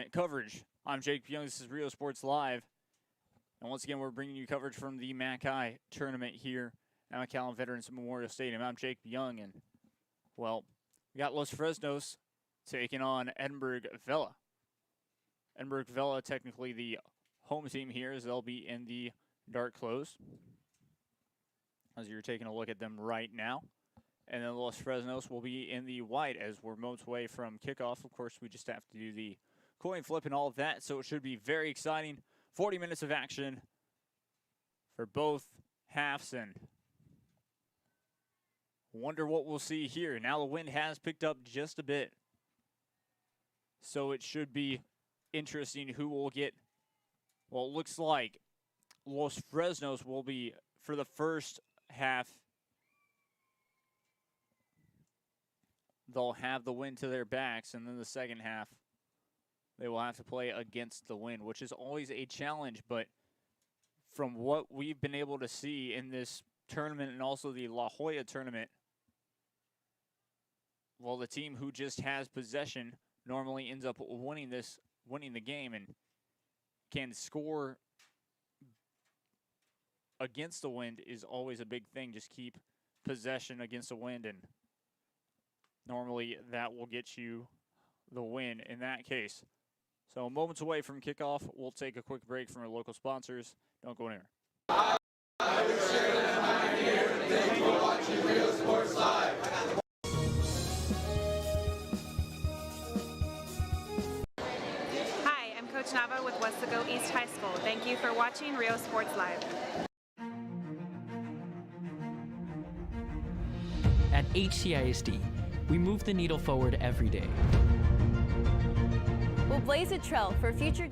tournament coverage. I'm Jake Young. This is Rio Sports Live. And once again, we're bringing you coverage from the Mchi tournament here at McAllen Veterans Memorial Stadium. I'm Jake Young, and, well, we got Los Fresnos taking on Edinburg Vela. Edinburg Vela, technically the home team here, as they'll be in the dark clothes, as you're taking a look at them right now. And then Los Fresnos will be in the white as we're moments away from kickoff. Of course, we just have to do the coin flip and all of that, so it should be very exciting. 40 minutes of action for both halves, and wonder what we'll see here. Now the wind has picked up just a bit, so it should be interesting who will get. Well, it looks like Los Fresnos will be, for the first half, they'll have the wind to their backs, and then the second half, they will have to play against the wind, which is always a challenge. But from what we've been able to see in this tournament and also the La Jolla tournament, well, the team who just has possession normally ends up winning the game, and can score against the wind is always a big thing. Just keep possession against the wind, and normally that will get you the win in that case. So moments away from kickoff, we'll take a quick break from our local sponsors. Don't go anywhere. Hi, I'm Coach Nava with Westago East High School. Thank you for watching Rio Sports Live. At HCISD, we move the needle forward every day. We'll blaze a trail for future.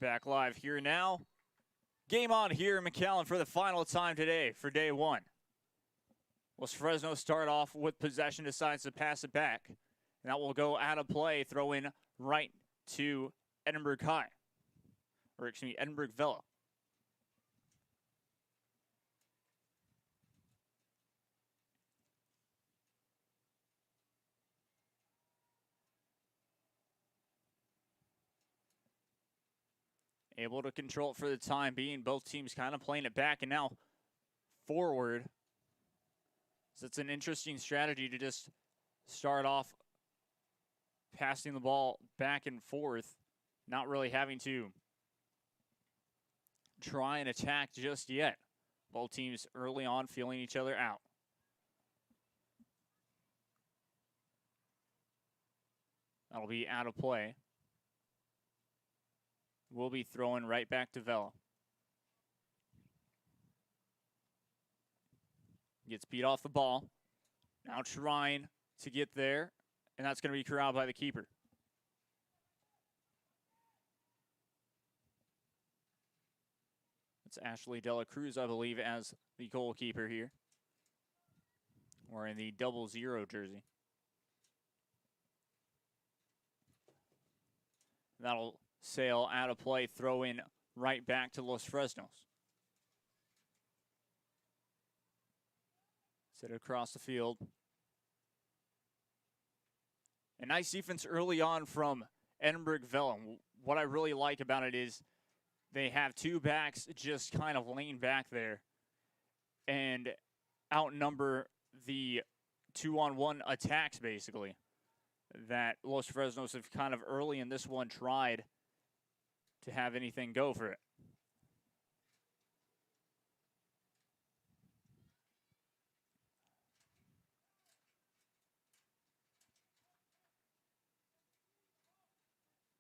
Back live here now. Game on here in McAllen for the final time today for day one. Los Fresno start off with possession, decides to pass it back. And that will go out of play, throw in right to Edinburg High. Or excuse me, Edinburg Vela. Able to control it for the time being. Both teams kind of playing it back and now forward. So it's an interesting strategy to just start off passing the ball back and forth, not really having to try and attack just yet. Both teams early on feeling each other out. That'll be out of play. We'll be throwing right back to Vela. Gets beat off the ball. Now trying to get there, and that's going to be corralled by the keeper. It's Ashley Dela Cruz, I believe, as the goalkeeper here. Wearing the 00 jersey. That'll sail out of play, throw in right back to Los Fresnos. Set it across the field. A nice defense early on from Edinburg Vela. What I really like about it is they have two backs just kind of laying back there and outnumber the 2-on-1 attacks, basically, that Los Fresnos have kind of early in this one tried to have anything go for it.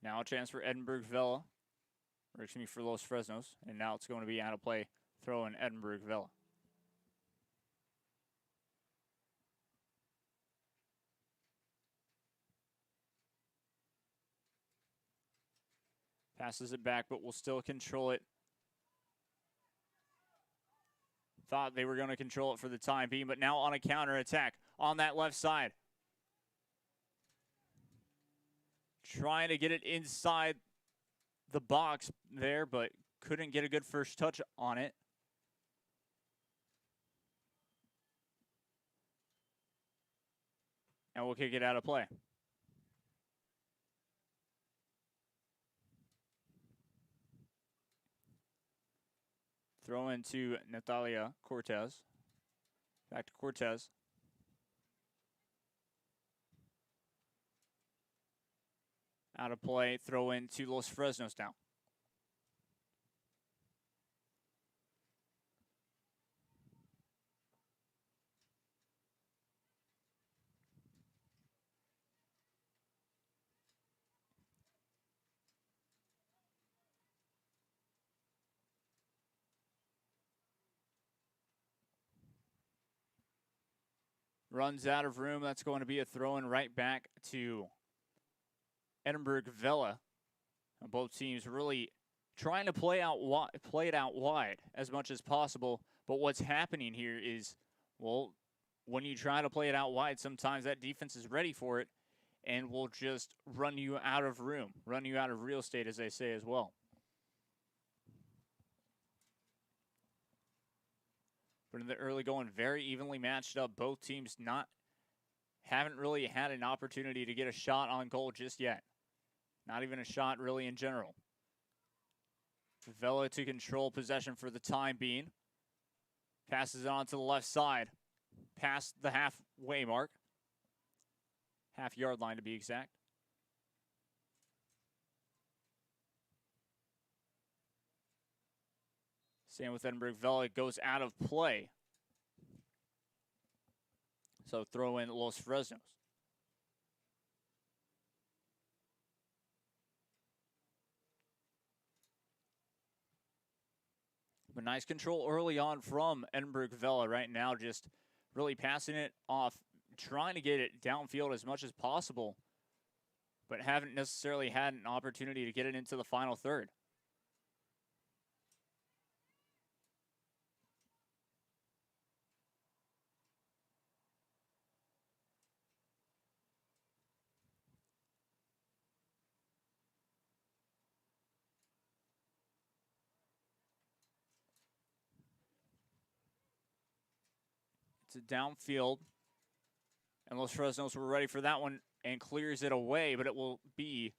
Now a chance for Edinburg Vela, or excuse me, for Los Fresnos, and now it's going to be out of play, throw in Edinburg Vela. Passes it back, but will still control it. Thought they were going to control it for the time being, but now on a counterattack on that left side. Trying to get it inside the box there, but couldn't get a good first touch on it. And we'll kick it out of play. Throw into Natalia Cortez. Back to Cortez. Out of play. Throw into Los Fresnos now. Runs out of room. That's going to be a throw-in right back to Edinburg Vela. Both teams really trying to play it out wide as much as possible. But what's happening here is, well, when you try to play it out wide, sometimes that defense is ready for it and will just run you out of room, run you out of real estate, as they say as well. But in the early going, very evenly matched up. Both teams haven't really had an opportunity to get a shot on goal just yet. Not even a shot really in general. Vela to control possession for the time being. Passes it on to the left side. Past the halfway mark. Half-yard line to be exact. Same with Edinburg. Vela goes out of play. So throw in Los Fresnos. But nice control early on from Edinburg Vela right now, just really passing it off, trying to get it downfield as much as possible, but haven't necessarily had an opportunity to get it into the final third. It's a downfield. And Los Fresnos were ready for that one and clears it away, but it will be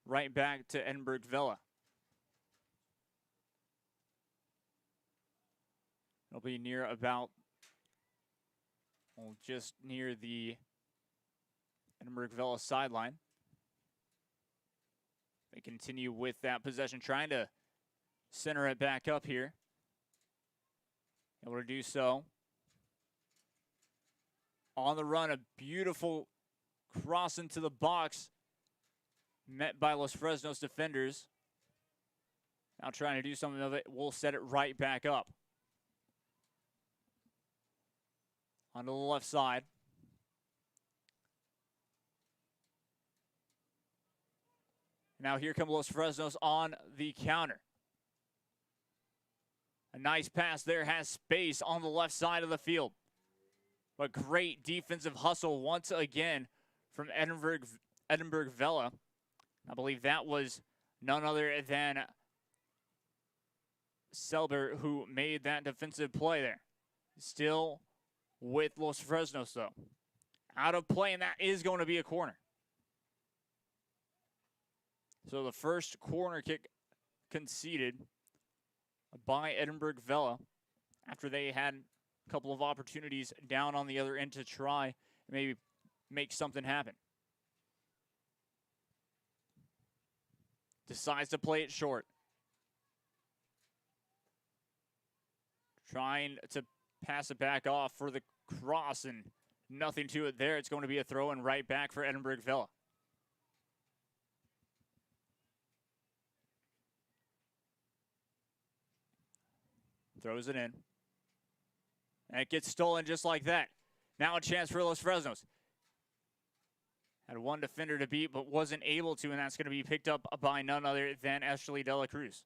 right back to Edinburg Vela. It'll be near about, well, just near the Edinburg Vela sideline. They continue with that possession, trying to center it back up here. Able to do so. On the run, a beautiful cross into the box, met by Los Fresnos defenders. Now trying to do something of it. We'll set it right back up. Onto the left side. Now here come Los Fresnos on the counter. A nice pass there, has space on the left side of the field. But great defensive hustle once again from Edinburg Vela. I believe that was none other than Selber who made that defensive play there. Still with Los Fresnos, though. Out of play, and that is going to be a corner. So the first corner kick conceded by Edinburg Vela after they had a couple of opportunities down on the other end to try and maybe make something happen. Decides to play it short. Trying to pass it back off for the cross, and nothing to it there. It's going to be a throw and right back for Edinburg Vela. Throws it in. And it gets stolen just like that. Now a chance for Los Fresnos. Had one defender to beat, but wasn't able to, and that's going to be picked up by none other than Ashley De La Cruz.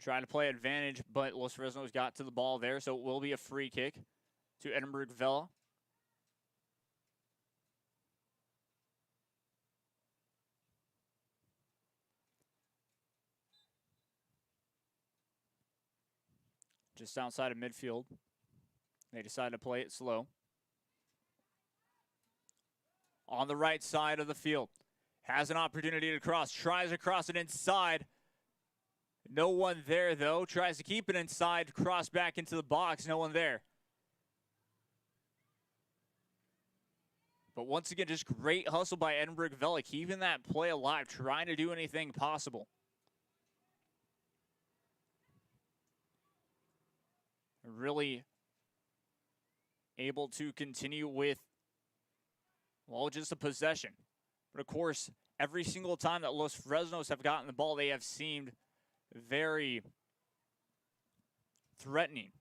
Trying to play advantage, but Los Fresnos got to the ball there, so it will be a free kick to Edinburg Vela. Just outside of midfield. They decide to play it slow. On the right side of the field. Has an opportunity to cross. Tries to cross it inside. No one there, though. Tries to keep it inside. Cross back into the box. No one there. But once again, just great hustle by Edinburg Vela, keeping that play alive, trying to do anything possible. Really able to continue with, well, just a possession. But of course, every single time that Los Fresnos have gotten the ball, they have seemed very threatening.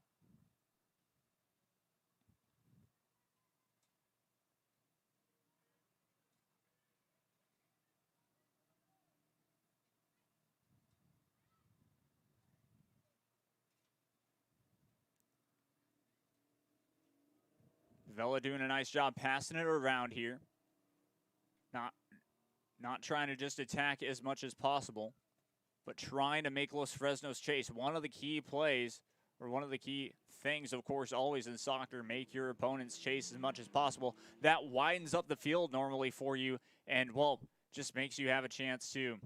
Vela doing a nice job passing it around here. Not trying to just attack as much as possible, but trying to make Los Fresnos chase. One of the key plays, or one of the key things, of course, always in soccer, make your opponents chase as much as possible. That widens up the field normally for you and, well, just makes you have a chance to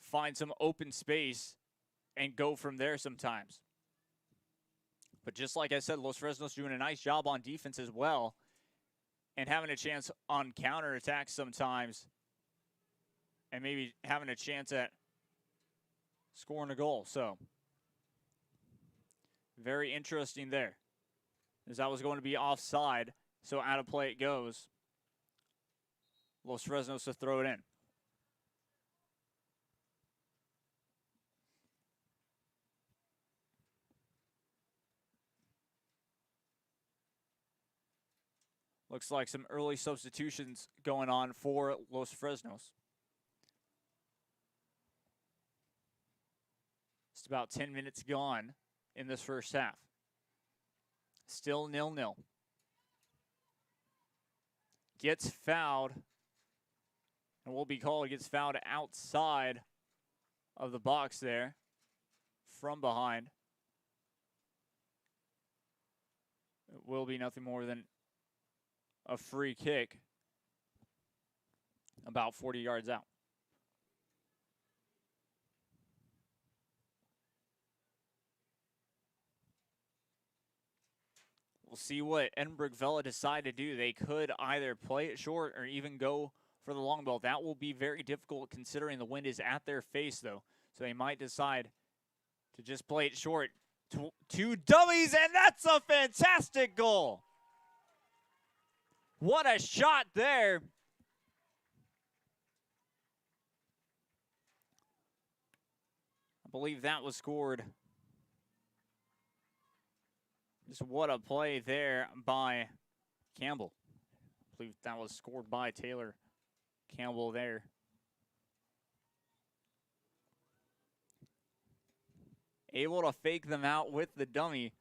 find some open space and go from there sometimes. But just like I said, Los Fresnos doing a nice job on defense as well and having a chance on counterattacks sometimes and maybe having a chance at scoring a goal. So, very interesting there. As that was going to be offside, so out of play it goes. Los Fresnos to throw it in. Looks like some early substitutions going on for Los Fresnos. Just about 10 minutes gone in this first half. Still 0-0. Gets fouled and will be called. Gets fouled outside of the box there from behind. It will be nothing more than a free kick about 40 yards out. We'll see what Edinburg Vela decide to do. They could either play it short or even go for the long ball. That will be very difficult considering the wind is at their face, though. So they might decide to just play it short. Two dummies, and that's a fantastic goal. What a shot there. I believe that was scored. Just what a play there by Campbell. I believe that was scored by Taylor Campbell there. Able to fake them out with the dummy.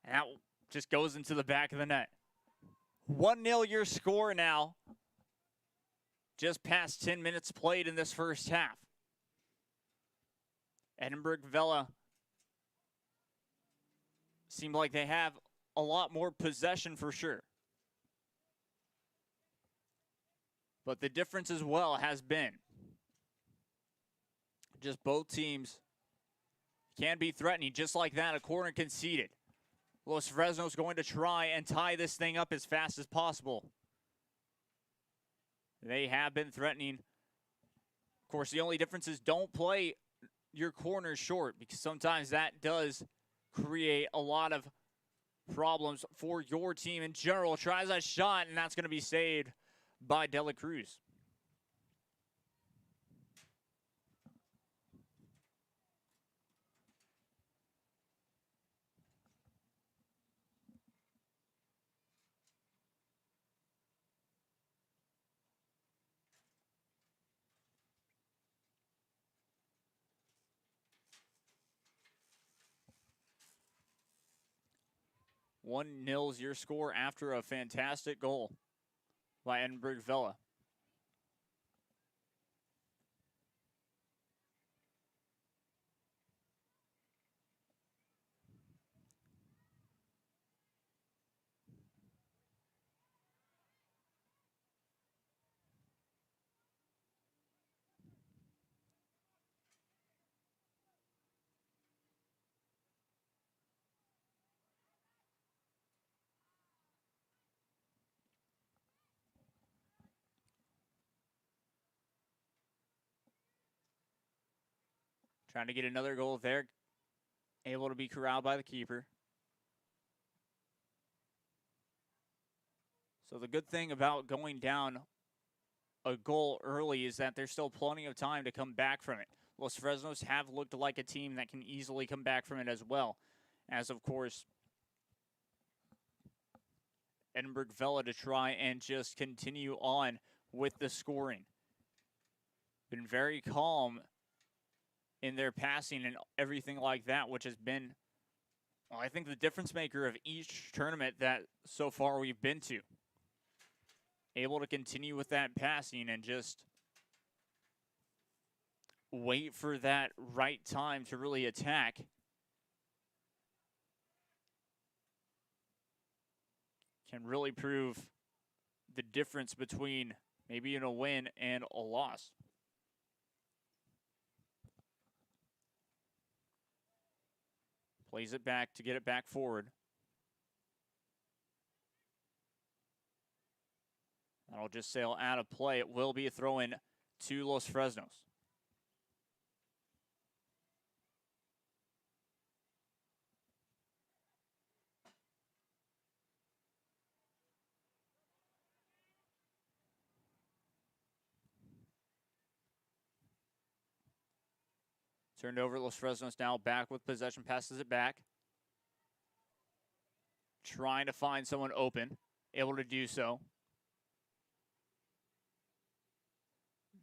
And that just goes into the back of the net. 1-0 your score now. Just past 10 minutes played in this first half. Edinburg Vela seem like they have a lot more possession for sure. But the difference as well has been just both teams can be threatening. Just like that, a corner conceded. Los Fresnos going to try and tie this thing up as fast as possible. They have been threatening. Of course, the only difference is don't play your corners short because sometimes that does create a lot of problems for your team in general. Tries a shot, and that's going to be saved by De La Cruz. One nil's your score after a fantastic goal by Edinburg Vela. Trying to get another goal there. Able to be corralled by the keeper. So the good thing about going down a goal early is that there's still plenty of time to come back from it. Los Fresnos have looked like a team that can easily come back from it as well. As, of course, Edinburg Vela to try and just continue on with the scoring. Been very calm in their passing and everything like that, which has been, well, I think, the difference maker of each tournament that so far we've been to. Able to continue with that passing and just wait for that right time to really attack. Can really prove the difference between maybe in a win and a loss. Plays it back to get it back forward. That'll just sail out of play. It will be a throw-in to Los Fresnos. Turned over, Los Fresnos now back with possession, passes it back. Trying to find someone open, able to do so.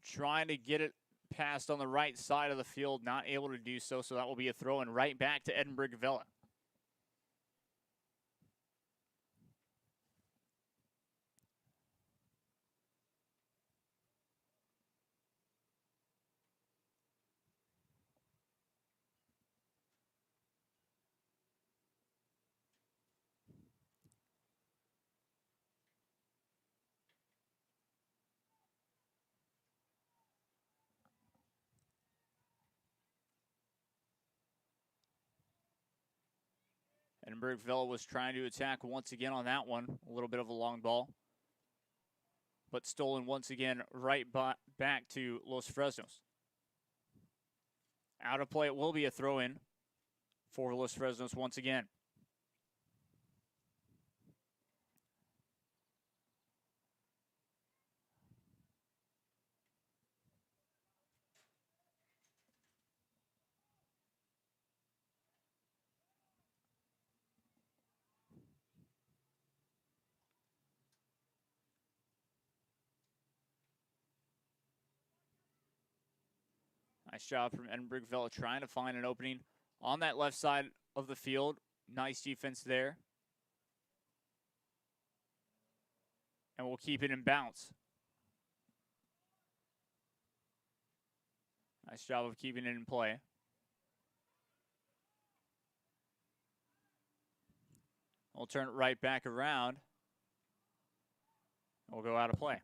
Trying to get it passed on the right side of the field, not able to do so, so that will be a throw-in right back to Edinburg Vela. Edinburg Vela was trying to attack once again on that one. A little bit of a long ball. But stolen once again right back to Los Fresnos. Out of play, it will be a throw-in for Los Fresnos once again. Nice job from Edinburg Vela trying to find an opening on that left side of the field. Nice defense there. And we'll keep it in bounce. Nice job of keeping it in play. We'll turn it right back around. We'll go out of play.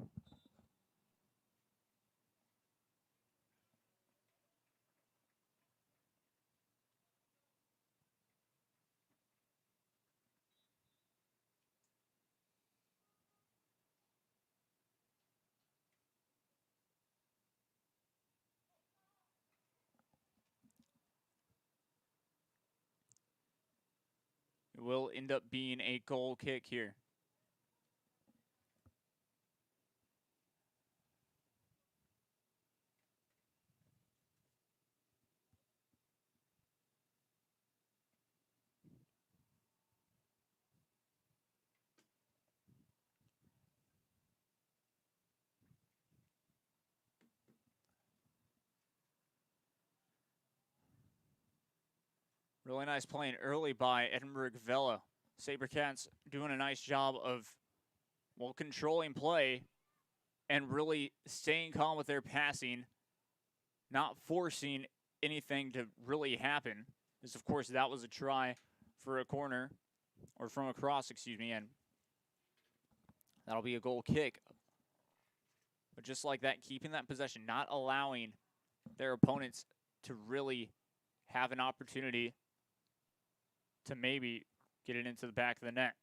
It will end up being a goal kick here. Really nice playing early by Edinburg Vela. Sabercats doing a nice job of, well, controlling play and really staying calm with their passing, not forcing anything to really happen. Because, of course, that was a try for a corner, or from a cross, excuse me, and that'll be a goal kick. But just like that, keeping that possession, not allowing their opponents to really have an opportunity to maybe get it into the back of the net.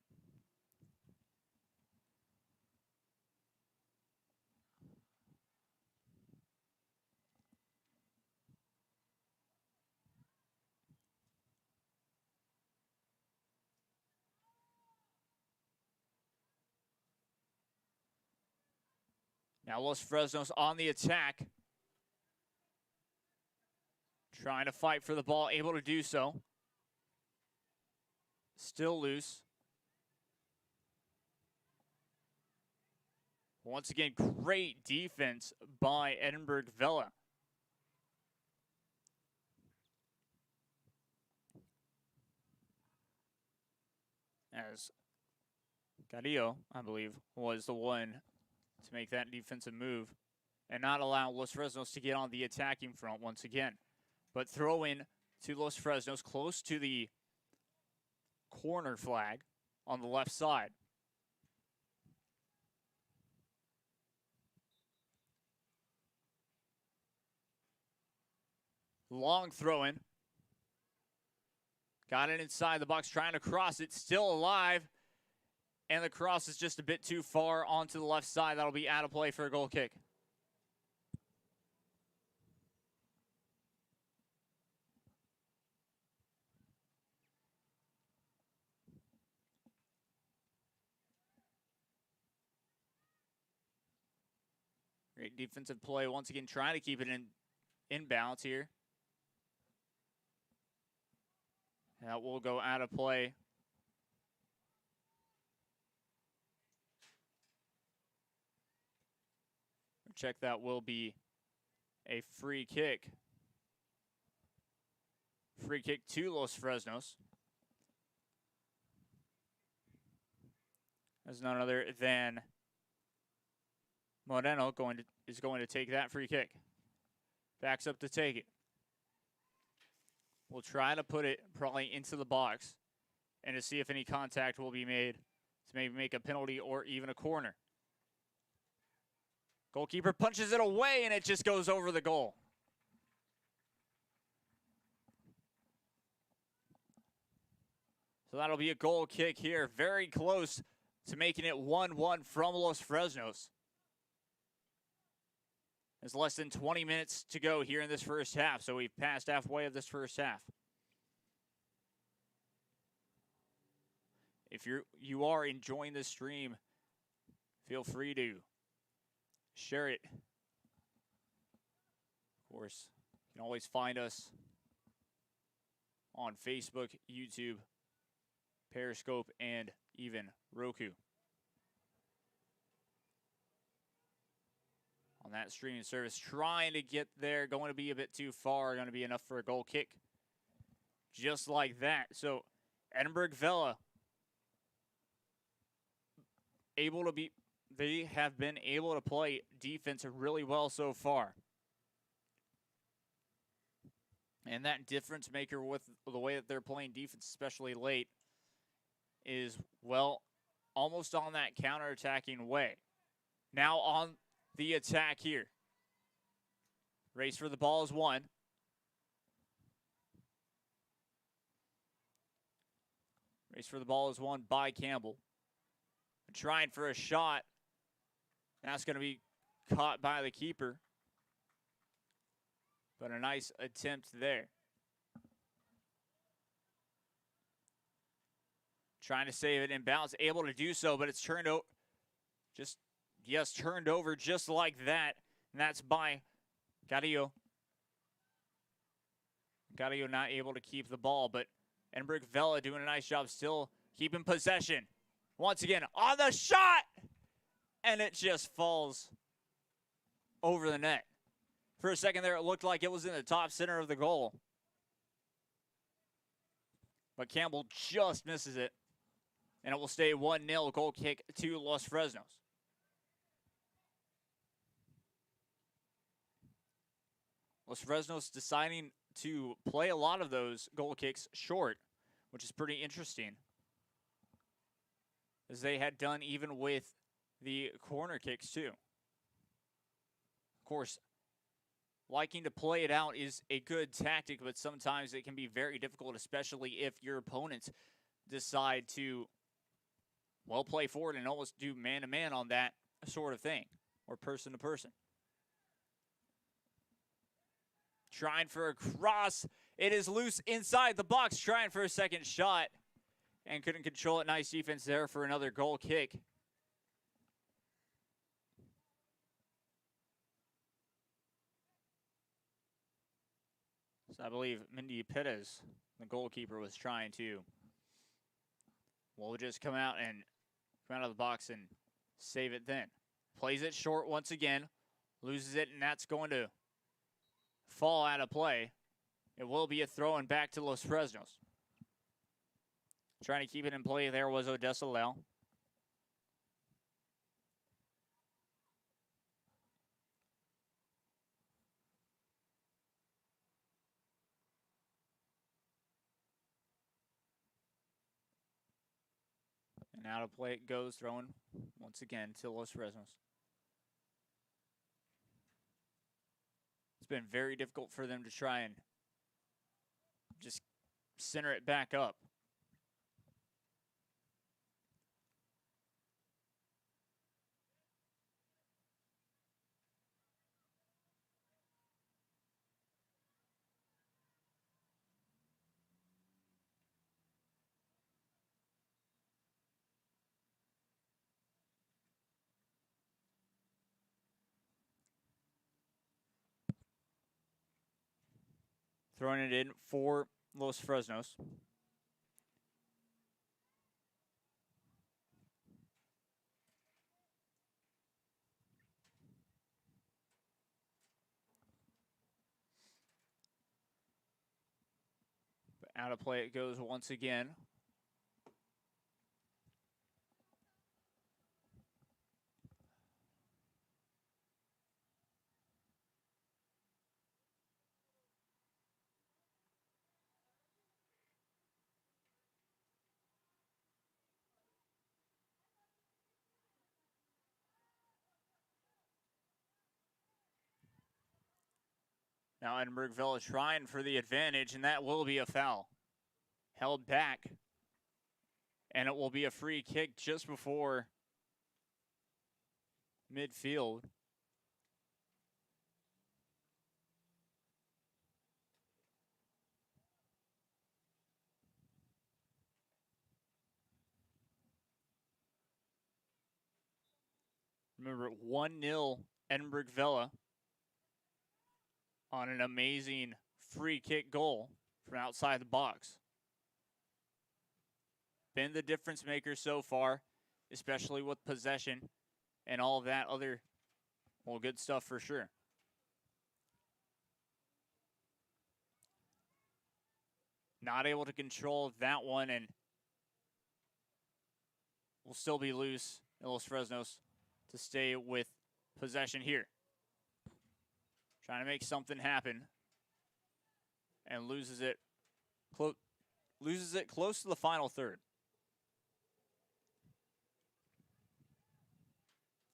Now Los Fresnos on the attack. Trying to fight for the ball, able to do so. Still loose. Once again, great defense by Edinburg Vela. As Carrillo, I believe, was the one to make that defensive move and not allow Los Fresnos to get on the attacking front once again. But throw in to Los Fresnos close to the corner flag on the left side. Long throw in. Got it inside the box, trying to cross it, still alive. And the cross is just a bit too far onto the left side. That'll be out of play for a goal kick. Great defensive play. Once again, trying to keep it in balance here. That will go out of play. Check, that will be a free kick. Free kick to Los Fresnos. As none other than Moreno is going to take that free kick. Backs up to take it. We'll try to put it probably into the box and to see if any contact will be made to maybe make a penalty or even a corner. Goalkeeper punches it away and it just goes over the goal. So that'll be a goal kick here. Very close to making it 1-1 from Los Fresnos. There's less than 20 minutes to go here in this first half, so we've passed halfway of this first half. If you are enjoying this stream, feel free to share it. Of course, you can always find us on Facebook, YouTube, Periscope, and even Roku. On that streaming service, trying to get there, going to be a bit too far, going to be enough for a goal kick. Just like that. So, Edinburg Vela they have been able to play defense really well so far. And that difference maker with the way that they're playing defense, especially late, is, well, almost on that counter-attacking way. Now on the attack here. Race for the ball is won. Race for the ball is won by Campbell. Trying for a shot. That's going to be caught by the keeper. But a nice attempt there. Trying to save it in bounds. Able to do so, but it's turned over. Turned over just like that. And that's by Carrillo. Carrillo not able to keep the ball, but Edinburg Vela doing a nice job still keeping possession. Once again, on the shot! And it just falls over the net. For a second there, it looked like it was in the top center of the goal. But Campbell just misses it. And it will stay 1-0 goal kick to Los Fresnos. Los Fresnos deciding to play a lot of those goal kicks short, which is pretty interesting, as they had done even with the corner kicks too. Of course, liking to play it out is a good tactic, but sometimes it can be very difficult, especially if your opponents decide to, well, play forward and almost do man-to-man on that sort of thing, or person-to-person. Trying for a cross. It is loose inside the box. Trying for a second shot. And couldn't control it. Nice defense there for another goal kick. So I believe Mchi, the goalkeeper, was trying to. Will just come out of the box and save it then. Plays it short once again. Loses it, and that's going to fall out of play. It will be a throw and back to Los Fresnos. Trying to keep it in play there was Odessa Lel. And out of play it goes, throwing once again to Los Fresnos. It's been very difficult for them to try and just center it back up. Throwing it in for Los Fresnos. But out of play it goes once again. Now Edinburg Vela trying for the advantage, and that will be a foul. Held back. And it will be a free kick just before midfield. Remember, 1-0 Edinburg Vela on an amazing free kick goal from outside the box. Been the difference maker so far, especially with possession and all of that other, well, good stuff for sure. Not able to control that one, and will still be loose in Los Fresnos to stay with possession here. Trying to make something happen, and loses it close to the final third.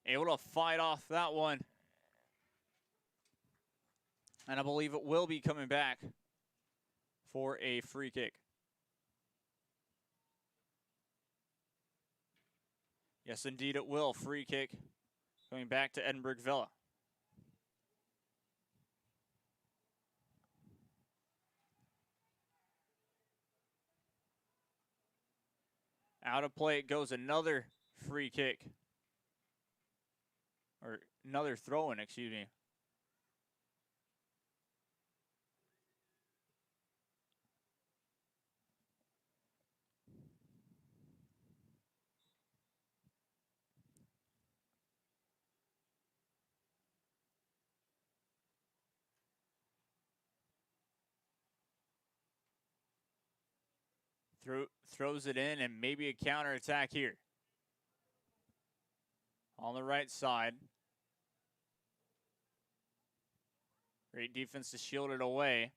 Able to fight off that one. And I believe it will be coming back for a free kick. Yes, indeed it will. Free kick going back to Edinburg Vela. Out of play it goes, another free kick. Or another throw-in, excuse me. Throws it in, and maybe a counterattack here. On the right side. Great defense to shield it away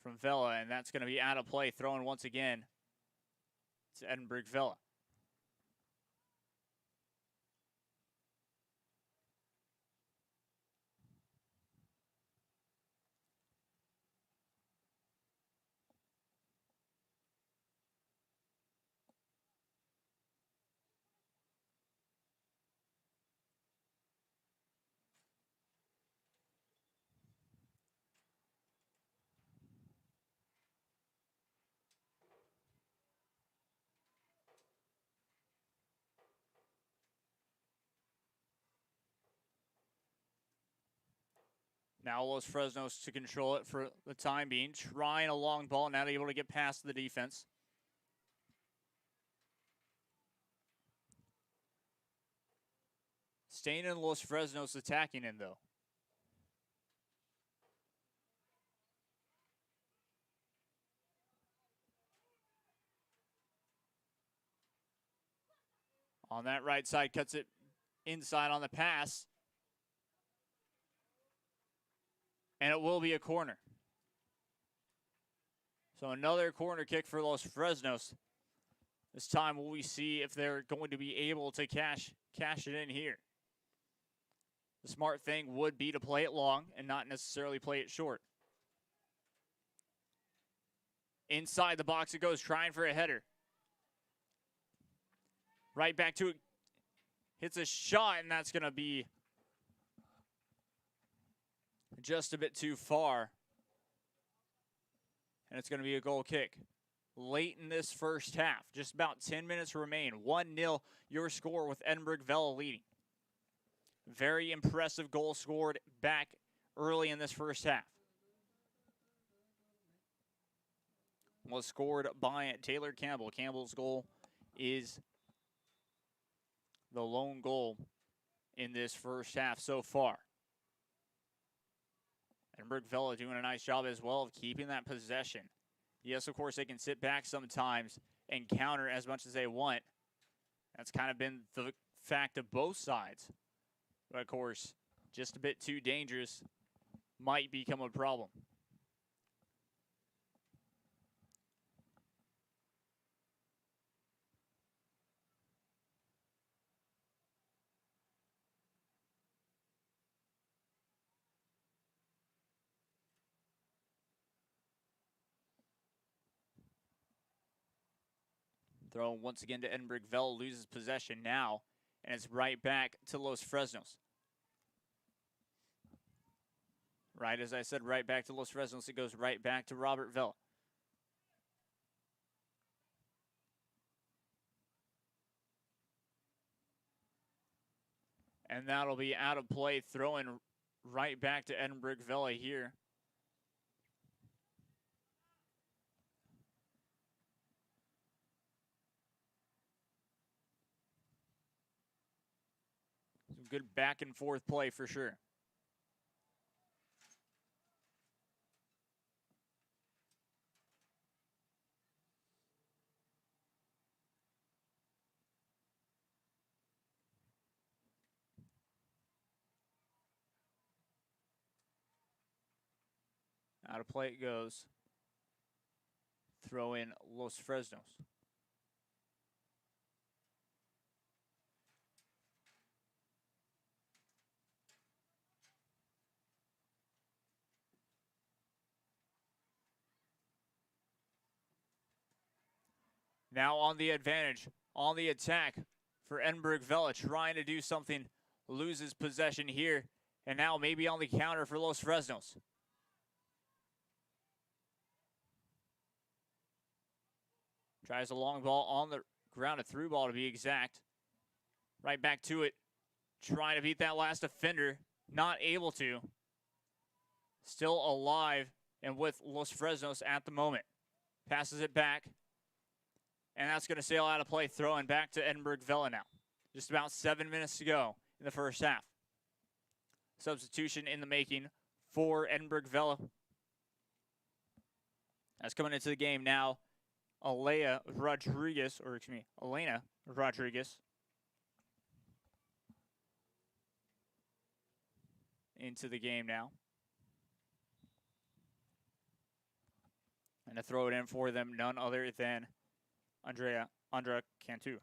from Vela, and that's going to be out of play. Throwing once again to Edinburg Vela. Now Los Fresnos to control it for the time being. Trying a long ball, not able to get past the defense. Staying in Los Fresnos, attacking in though. On that right side, cuts it inside on the pass. And it will be a corner. So another corner kick for Los Fresnos. This time will we see if they're going to be able to cash it in here. The smart thing would be to play it long and not necessarily play it short. Inside the box it goes, trying for a header. Right back to it. Hits a shot, and that's going to be just a bit too far. And it's going to be a goal kick. Late in this first half, just about 10 minutes remain. 1-0 your score with Edinburg Vela leading. Very impressive goal scored back early in this first half. Was scored by Taylor Campbell. Campbell's goal is the lone goal in this first half so far. Edinburg Vela doing a nice job as well of keeping that possession. Yes, of course, they can sit back sometimes and counter as much as they want. That's kind of been the fact of both sides. But, of course, just a bit too dangerous might become a problem. Throw once again to Edinburg. Vela loses possession now, and it's right back to Los Fresnos. Right, as I said, right back to Los Fresnos. It goes right back to Robert Vela. And that'll be out of play, throwing right back to Edinburg Vela here. Some good back and forth play for sure. Out of play it goes. Throw in Los Fresnos. Now on the advantage, on the attack for Edinburg Vela, trying to do something, loses possession here, and now maybe on the counter for Los Fresnos. Tries a long ball on the ground, a through ball to be exact. Right back to it, trying to beat that last defender, not able to. Still alive and with Los Fresnos at the moment. Passes it back. And that's going to sail out of play, throwing back to Edinburg Vela now. Just about 7 minutes to go in the first half. Substitution in the making for Edinburg Vela. That's coming into the game now. Elena Rodriguez into the game now. And to throw it in for them, none other than Deandra Cantu.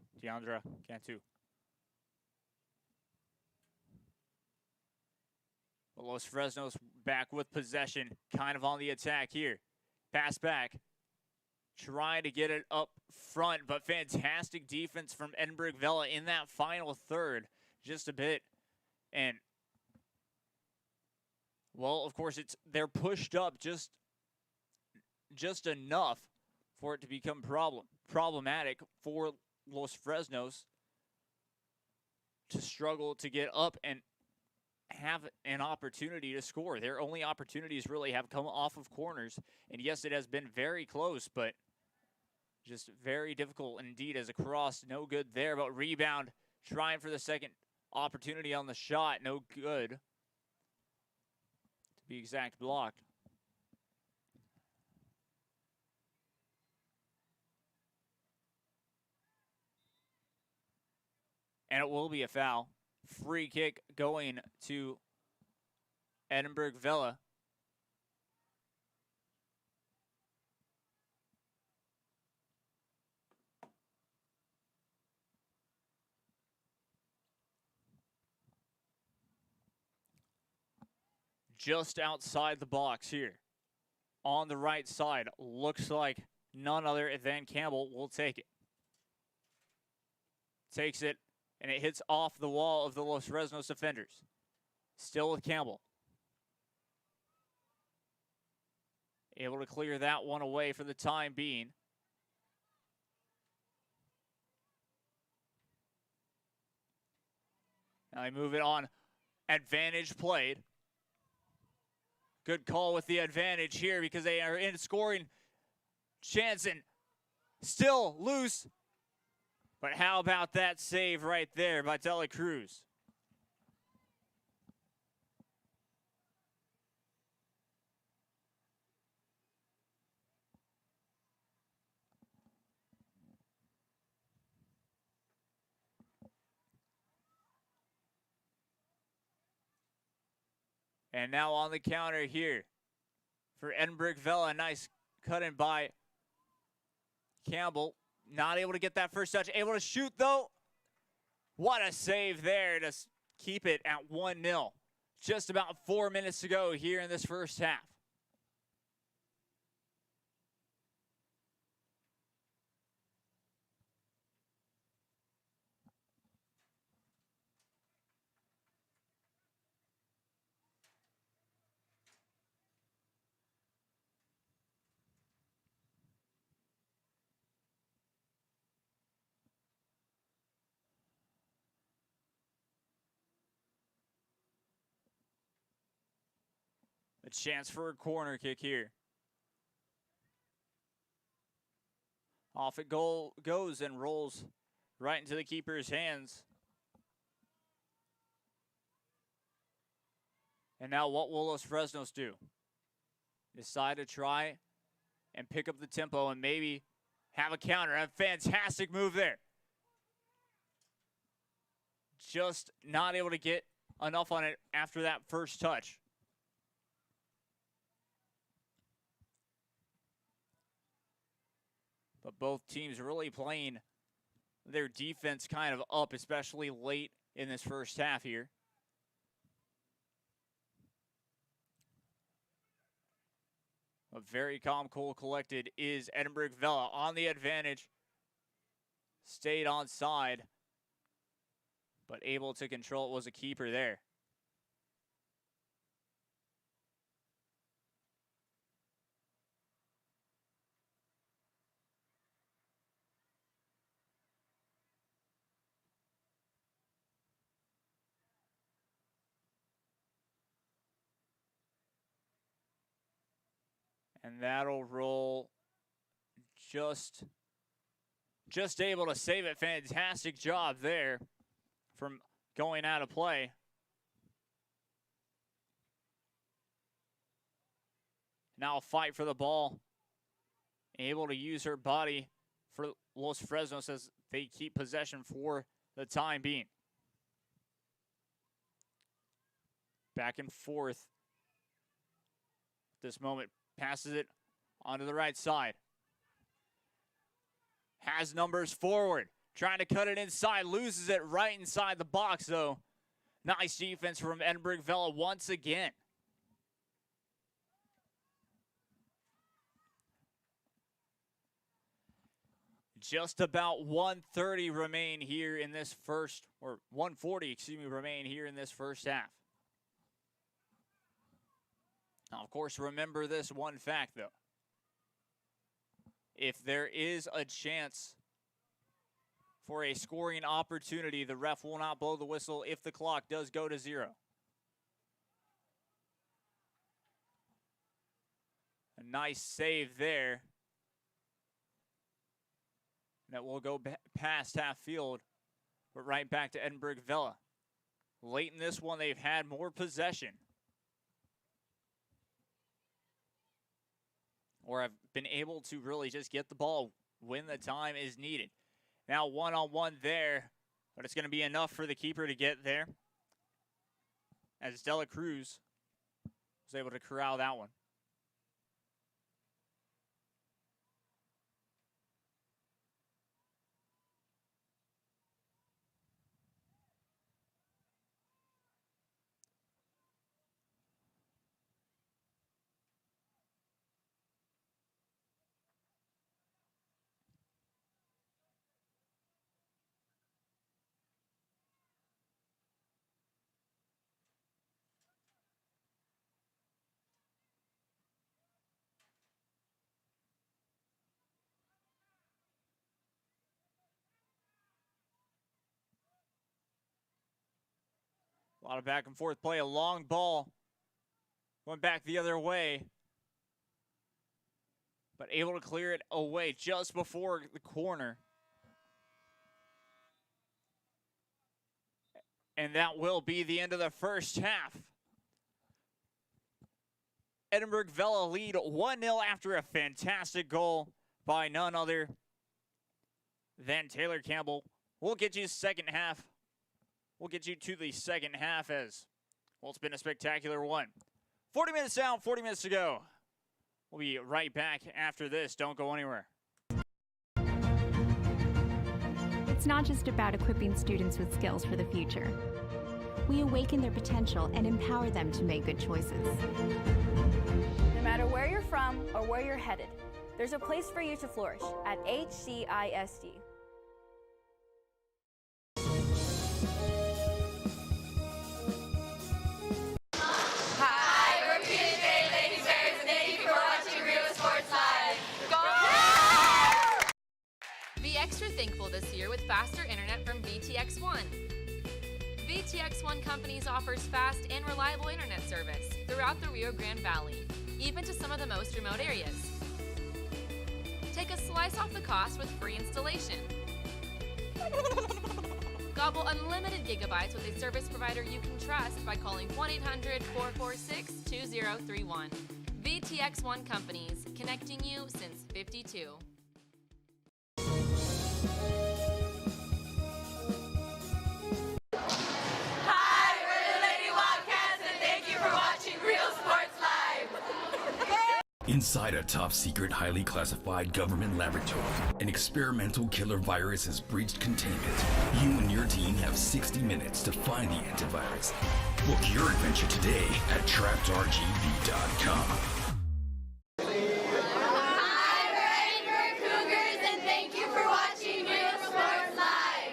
But Los Fresnos back with possession, kind of on the attack here. Pass back. Trying to get it up front, but fantastic defense from Edinburg Vela in that final third. Just a bit. And, well, of course, they're pushed up just enough for it to become problematic for Los Fresnos to struggle to get up and have an opportunity to score. Their only opportunities really have come off of corners. And yes, it has been very close, but just very difficult indeed as a cross. No good there, but rebound. Trying for the second opportunity on the shot. No good. To be exact, blocked. And it will be a foul. Free kick going to Edinburg Vela. Just outside the box here. On the right side. Looks like none other than Campbell will take it. Takes it, and it hits off the wall of the Los Fresnos defenders. Still with Campbell. Able to clear that one away for the time being. Now they move it on. Advantage played. Good call with the advantage here because they are in scoring chance and still loose. But how about that save right there by Dela Cruz? And now on the counter here for Edinburg Vela. Nice cut in by Campbell. Not able to get that first touch. Able to shoot, though. What a save there to keep it at 1-0. Just about 4 minutes to go here in this first half. A chance for a corner kick here. Off it goes and rolls right into the keeper's hands. And now what will Los Fresnos do? Decide to try and pick up the tempo and maybe have a counter. A fantastic move there. Just not able to get enough on it after that first touch. But both teams really playing their defense kind of up, especially late in this first half here. A very calm, cool, collected is Edinburg Vela on the advantage. Stayed on side, but able to control it was a keeper there. And that'll roll just able to save it. Fantastic job there from going out of play. Now a fight for the ball. Able to use her body for Los Fresnos as they keep possession for the time being. Back and forth. This moment. Passes it onto the right side. Has numbers forward. Trying to cut it inside. Loses it right inside the box, though. Nice defense from Edinburg Vela once again. Just about 1:30 remain here in this first, or 1:40, excuse me, remain here in this first half. Now, of course, remember this one fact, though. If there is a chance for a scoring opportunity, the ref will not blow the whistle if the clock does go to 0. nice save there. That will go past half field, but right back to Edinburg Vela. Late in this one, they've had more possession, or have been able to really just get the ball when the time is needed. Now one-on-one there, but it's going to be enough for the keeper to get there, as Dela Cruz was able to corral that one. A lot of back and forth play, a long ball. Went back the other way, but able to clear it away just before the corner. And that will be the end of the first half. Edinburg Vela lead 1-0 after a fantastic goal by none other than Taylor Campbell. We'll get you second half. We'll get you to the second half as, well, it's been a spectacular one. 40 minutes down, 40 minutes to go. We'll be right back after this. Don't go anywhere. It's not just about equipping students with skills for the future. We awaken their potential and empower them to make good choices. No matter where you're from or where you're headed, there's a place for you to flourish at HCISD. Extra thankful this year with faster internet from VTX1. VTX1 Companies offers fast and reliable internet service throughout the Rio Grande Valley, even to some of the most remote areas. Take a slice off the cost with free installation. Gobble unlimited gigabytes with a service provider you can trust by calling 1-800-446-2031. VTX1 Companies, connecting you since '52. Inside a top-secret, highly classified government laboratory, an experimental killer virus has breached containment. You and your team have 60 minutes to find the antivirus. Book your adventure today at trappedrgv.com. Hi, we're Edinburg Cougars, and thank you for watching Real Sports Live.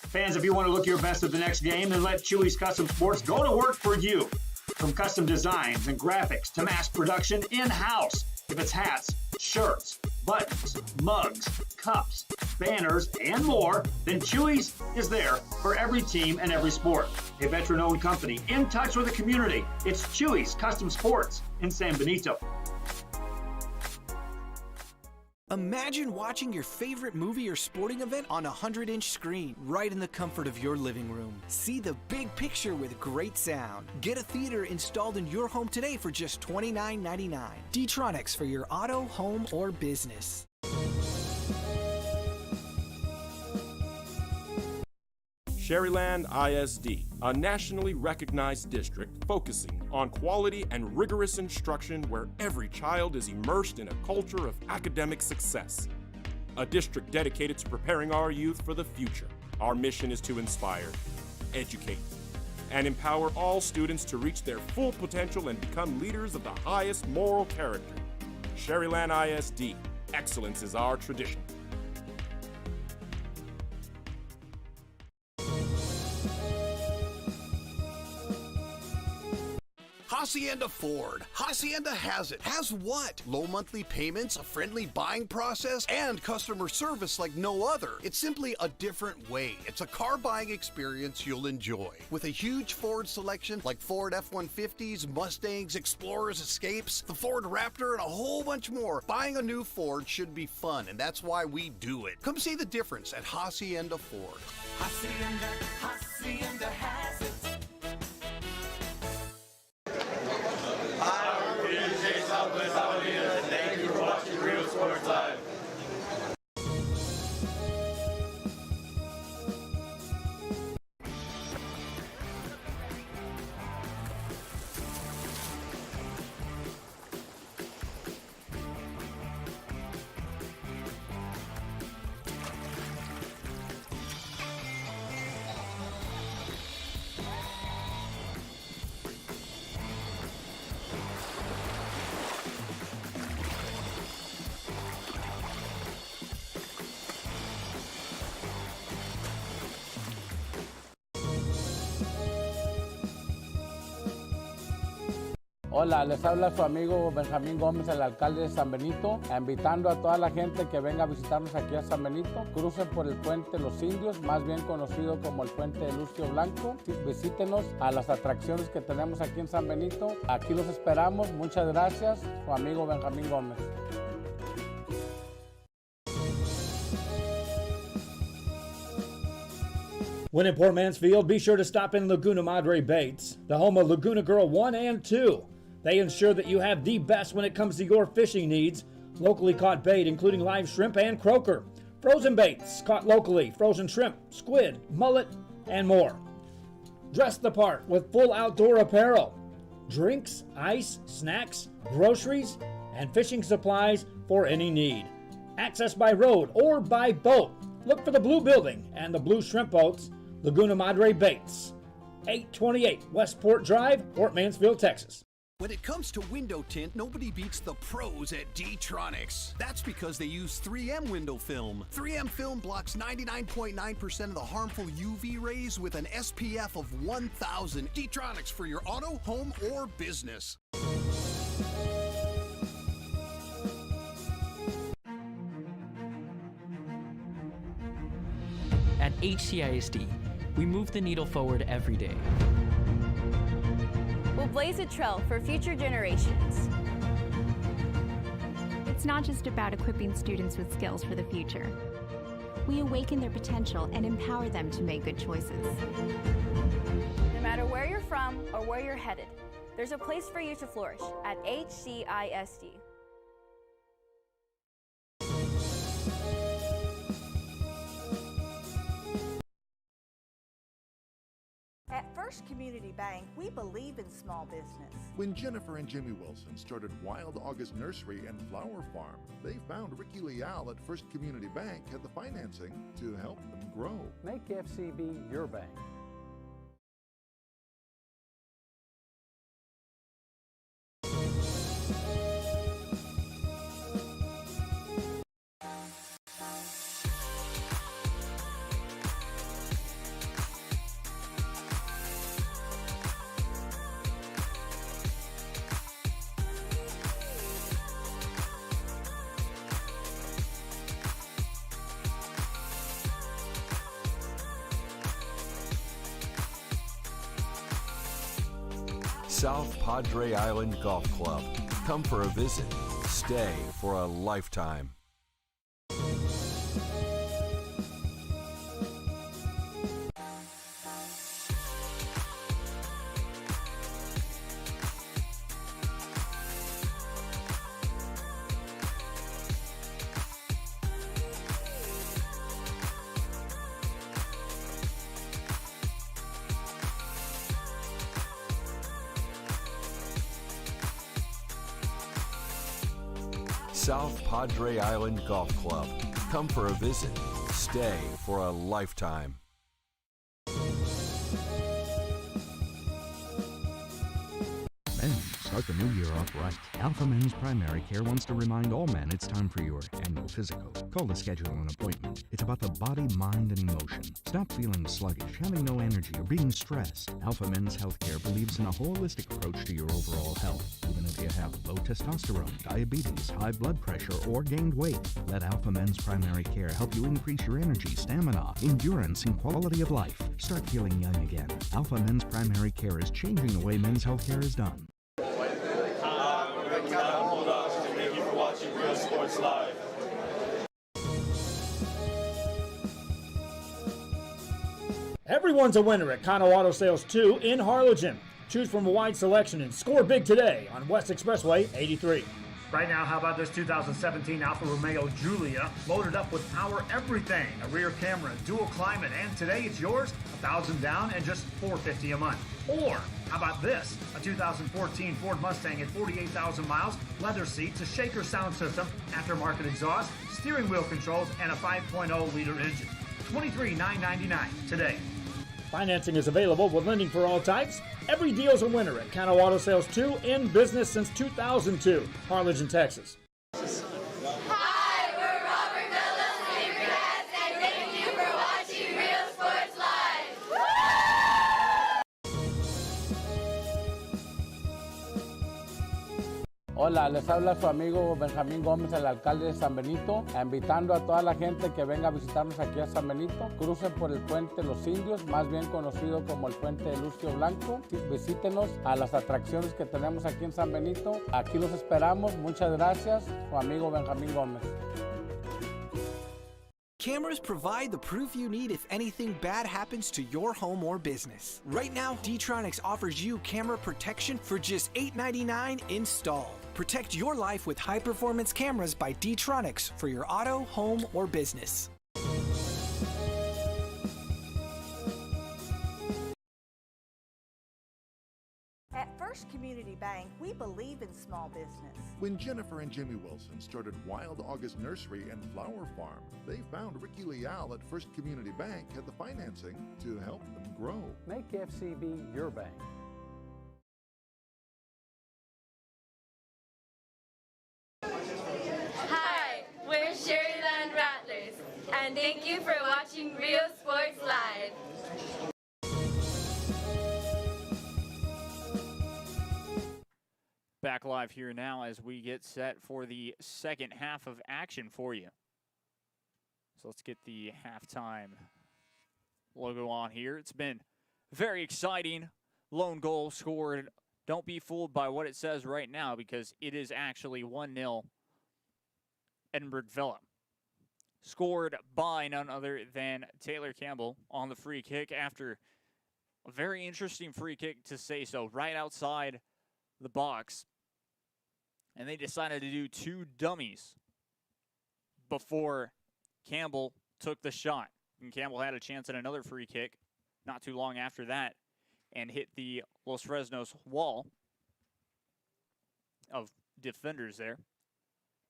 Fans, if you want to look your best at the next game, then let Chewy's Custom Sports go to work for you. From custom designs and graphics to mass production in-house. If it's hats, shirts, buttons, mugs, cups, banners, and more, then Chewy's is there for every team and every sport. A veteran-owned company in touch with the community. It's Chewy's Custom Sports in San Benito. Imagine watching your favorite movie or sporting event on a 100-inch screen, right in the comfort of your living room. See the big picture with great sound. Get a theater installed in your home today for just $29.99. D-Tronics for your auto, home, or business. Sherryland ISD, a nationally recognized district focusing on quality and rigorous instruction where every child is immersed in a culture of academic success. A district dedicated to preparing our youth for the future. Our mission is to inspire, educate, and empower all students to reach their full potential and become leaders of the highest moral character. Sherryland ISD, excellence is our tradition. Hacienda Ford. Hacienda has it. Has what? Low monthly payments, a friendly buying process, and customer service like no other. It's simply a different way. It's a car buying experience you'll enjoy. With a huge Ford selection like Ford F-150s, Mustangs, Explorers, Escapes, the Ford Raptor, and a whole bunch more, buying a new Ford should be fun, and that's why we do it. Come see the difference at Hacienda Ford. Hacienda has it. Thank you for watching Real Sports Live. Hola, les habla su amigo Benjamín Gómez, el alcalde de San Benito, invitando a toda la gente que venga a visitarnos aquí a San Benito. Crucen por el puente Los Indios, más bien conocido como el puente de Lucio Blanco. Visítenos a las atracciones que tenemos aquí en San Benito. Aquí los esperamos. Muchas gracias. Su amigo Benjamín Gómez. When in Port Mansfield, be sure to stop in Laguna Madre Baits, the home of Laguna Girl 1 and 2. They ensure that you have the best when it comes to your fishing needs. Locally caught bait, including live shrimp and croaker. Frozen baits, caught locally, frozen shrimp, squid, mullet, and more. Dress the part with full outdoor apparel. Drinks, ice, snacks, groceries, and fishing supplies for any need. Access by road or by boat. Look for the blue building and the blue shrimp boats, Laguna Madre Baits. 828 Westport Drive, Port Mansfield, Texas. When it comes to window tint, nobody beats the pros at D-Tronics. That's because they use 3M window film. 3M film blocks 99.9% of the harmful UV rays with an SPF of 1000. D-Tronics for your auto, home, or business. At HCISD, we move the needle forward every day. We'll blaze a trail for future generations. It's not just about equipping students with skills for the future. We awaken their potential and empower them to make good choices. No matter where you're from or where you're headed, there's a place for you to flourish at HCISD. At First Community Bank, we believe in small business. When Jennifer and Jimmy Wilson started Wild August Nursery and Flower Farm, they found Ricky Leal at First Community Bank had the financing to help them grow. Make FCB your bank. South Padre Island Golf Club. Come for a visit. Stay for a lifetime. South Padre Island Golf Club. Come for a visit. Stay for a lifetime. Men's Start the new year off right. Alpha Men's Primary Care wants to remind all men it's time for your annual physical. Call to schedule an appointment. It's about the body, mind, and emotion. Stop feeling sluggish, having no energy, or being stressed. Alpha Men's Healthcare believes in a holistic approach to your overall health. Even if you have low testosterone, diabetes, high blood pressure, or gained weight, let Alpha Men's Primary Care help you increase your energy, stamina, endurance, and quality of life. Start feeling young again. Alpha Men's Primary Care is changing the way men's healthcare is done. Thank you for watching Real Sports Live. Everyone's a winner at Kano Auto Sales 2 in Harlingen. Choose from a wide selection and score big today on West Expressway 83. Right now, how about this 2017 Alfa Romeo Giulia, loaded up with power everything, a rear camera, dual climate, and today it's yours, $1,000 down and just $450 a month. Or how about this, a 2014 Ford Mustang at 48,000 miles, leather seats, a shaker sound system, aftermarket exhaust, steering wheel controls, and a 5.0-liter engine. $23,999 today. Financing is available with lending for all types. Every deal's a winner at Kano Auto Sales 2, in business since 2002, Harlingen, Texas. Hi, we're Robert Vella's favorite cats, and thank you for watching Real Sports Live. Hola, les habla su amigo Benjamín Gómez, el alcalde de San Benito, invitando a toda la gente que venga a visitarnos aquí a San Benito. Crucen por el puente Los Indios, más bien conocido como el puente de Lucio Blanco. Visítenos a las atracciones que tenemos aquí en San Benito. Aquí los esperamos. Muchas gracias. Su amigo Benjamín Gómez. Cameras provide the proof you need if anything bad happens to your home or business. Right now, D-Tronics offers you camera protection for just $8.99 installed. Protect your life with high-performance cameras by D-Tronics for your auto, home, or business. At First Community Bank, we believe in small business. When Jennifer and Jimmy Wilson started Wild August Nursery and Flower Farm, they found Ricky Leal at First Community Bank had the financing to help them grow. Make FCB your bank. Hi, we're Sherryland Rattlers, and thank you for watching Real Sports Live. Back live here now as we get set for the second half of action for you. So let's get the halftime logo on here. It's been very exciting. Lone goal scored. Don't be fooled by what it says right now because it is actually 1-0 Edinburg Vela. Scored by none other than Taylor Campbell on the free kick after a very interesting free kick to say so, right outside the box. And they decided to do two dummies before Campbell took the shot. And Campbell had a chance at another free kick not too long after that and hit the Los Fresnos wall of defenders there.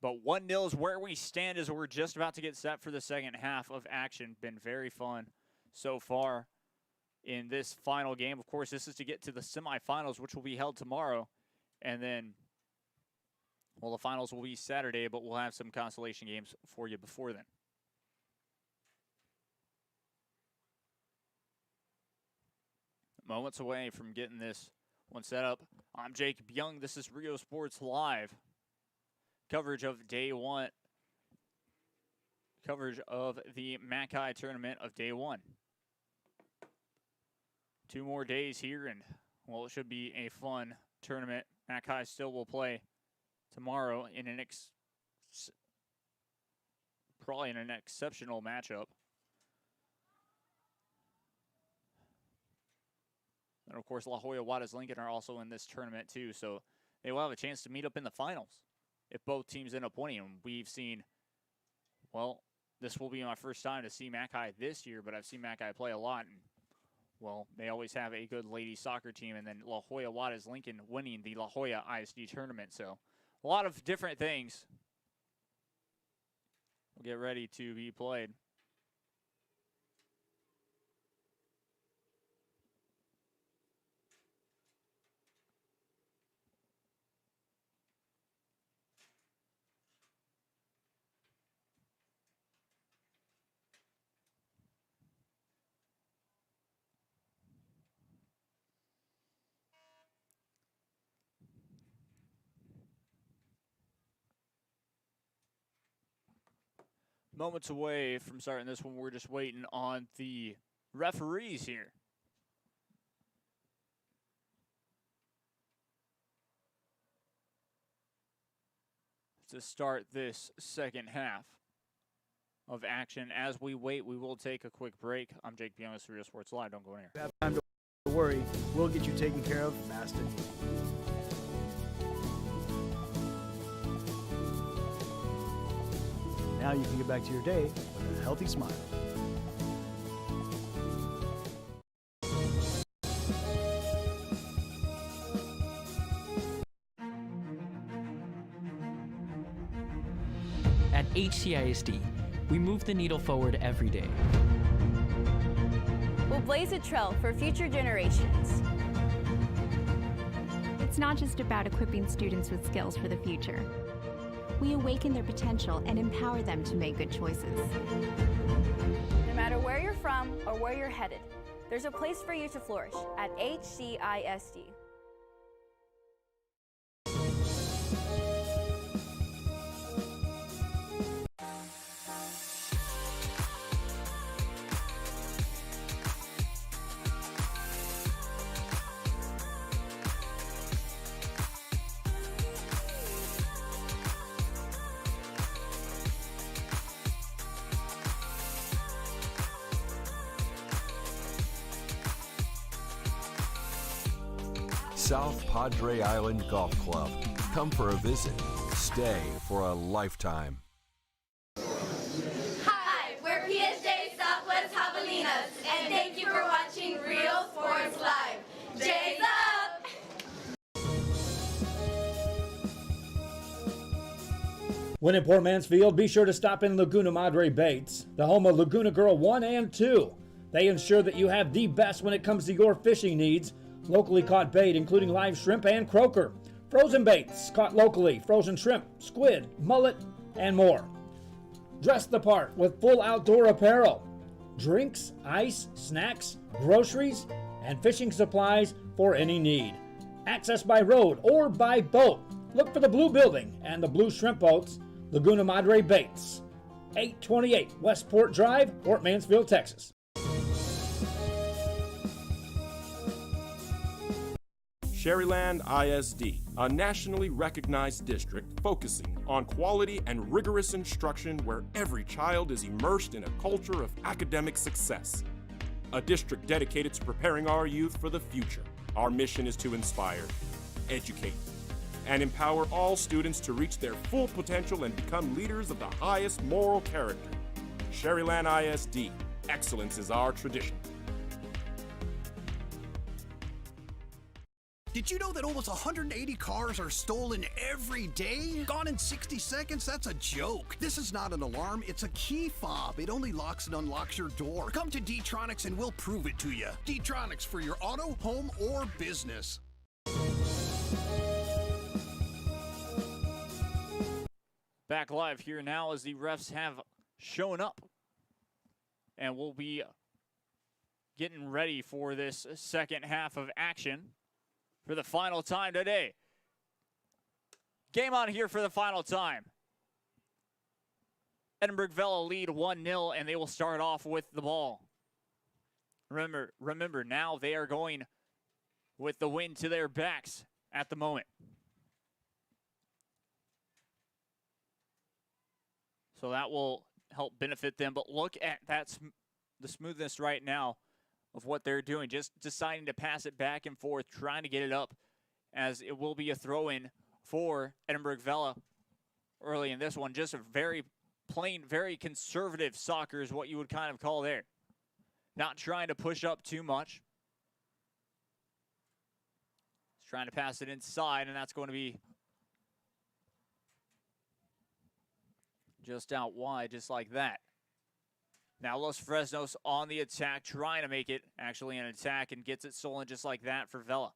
But 1-0 is where we stand as we're just about to get set for the second half of action. Been very fun so far in this final game. Of course, this is to get to the semifinals, which will be held tomorrow. And then, well, the finals will be Saturday, but we'll have some consolation games for you before then. Moments away from getting this one set up. I'm Jacob Young. This is Rio Sports Live. Coverage of day one. Coverage of the Mchi tournament of day one. 2 more days here, and, well, it should be a fun tournament. Mchi still will play tomorrow in an probably in an exceptional matchup. And, of course, La Jolla Juarez Lincoln are also in this tournament, too, so they will have a chance to meet up in the finals if both teams end up winning. And we've seen, well, this will be my first time to see Mchi this year, but I've seen Mchi play a lot. And, well, they always have a good ladies soccer team, and then La Jolla Juarez Lincoln winning the La Jolla ISD tournament. So a lot of different things will get ready to be played. moments away from starting this one. We're just waiting on the referees here. To start this second half of action. As we wait, we will take a quick break. I'm Jake Young, this is Real Sports Live. Don't go anywhere. Have time to worry. We'll get you taken care of fast and easy. Now you can get back to your day with a healthy smile. At HCISD, we move the needle forward every day. We'll blaze a trail for future generations. It's not just about equipping students with skills for the future. We awaken their potential and empower them to make good choices. No matter where you're from or where you're headed, there's a place for you to flourish at HCISD. South Padre Island Golf Club. Come for a visit. Stay for a lifetime. Hi, we're PSJ Southwest Javelinas, and thank you for watching Real Sports Live. J's up! When in Port Mansfield, be sure to stop in Laguna Madre Baits, the home of Laguna Girl 1 and 2. They ensure that you have the best when it comes to your fishing needs. Locally caught bait, including live shrimp and croaker. Frozen baits, caught locally, frozen shrimp, squid, mullet, and more. Dress the part with full outdoor apparel. Drinks, ice, snacks, groceries, and fishing supplies for any need. Access by road or by boat. Look for the blue building and the blue shrimp boats, Laguna Madre Baits. 828 Westport Drive, Port Mansfield, Texas. Sherryland ISD, a nationally recognized district focusing on quality and rigorous instruction where every child is immersed in a culture of academic success. A district dedicated to preparing our youth for the future. Our mission is to inspire, educate, and empower all students to reach their full potential and become leaders of the highest moral character. Sherryland ISD, excellence is our tradition. Did you know that almost 180 cars are stolen every day? Gone in 60 seconds? That's a joke. This is not an alarm, it's a key fob. It only locks and unlocks your door. Come to D-Tronics and we'll prove it to you. D-Tronics for your auto, home, or business. Back live here now as the refs have shown up. And we'll be getting ready for this second half of action. For the final time today. Game on here for the final time. Edinburg Vela lead 1-0, and they will start off with the ball. Remember, now they are going with the wind to their backs at the moment. So that will help benefit them. But look at the smoothness right now of what they're doing, just deciding to pass it back and forth, trying to get it up, as it will be a throw-in for Edinburg Vela early in this one. Just a very plain, very conservative soccer is what you would kind of call there. Not trying to push up too much. He's trying to pass it inside, and that's going to be just out wide, just like that. Now Los Fresnos on the attack, trying to make it actually an attack, and gets it stolen just like that for Vela.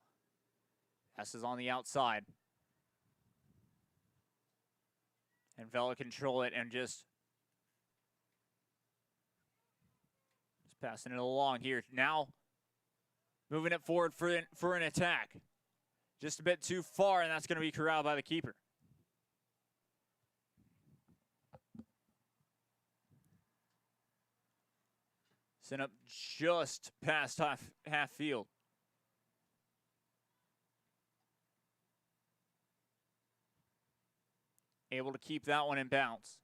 Passes on the outside. And Vela control it and just passing it along here. Now moving it forward for an attack. Just a bit too far, and that's going to be corralled by the keeper. Sent up just past half field. Able to keep that one in bounds.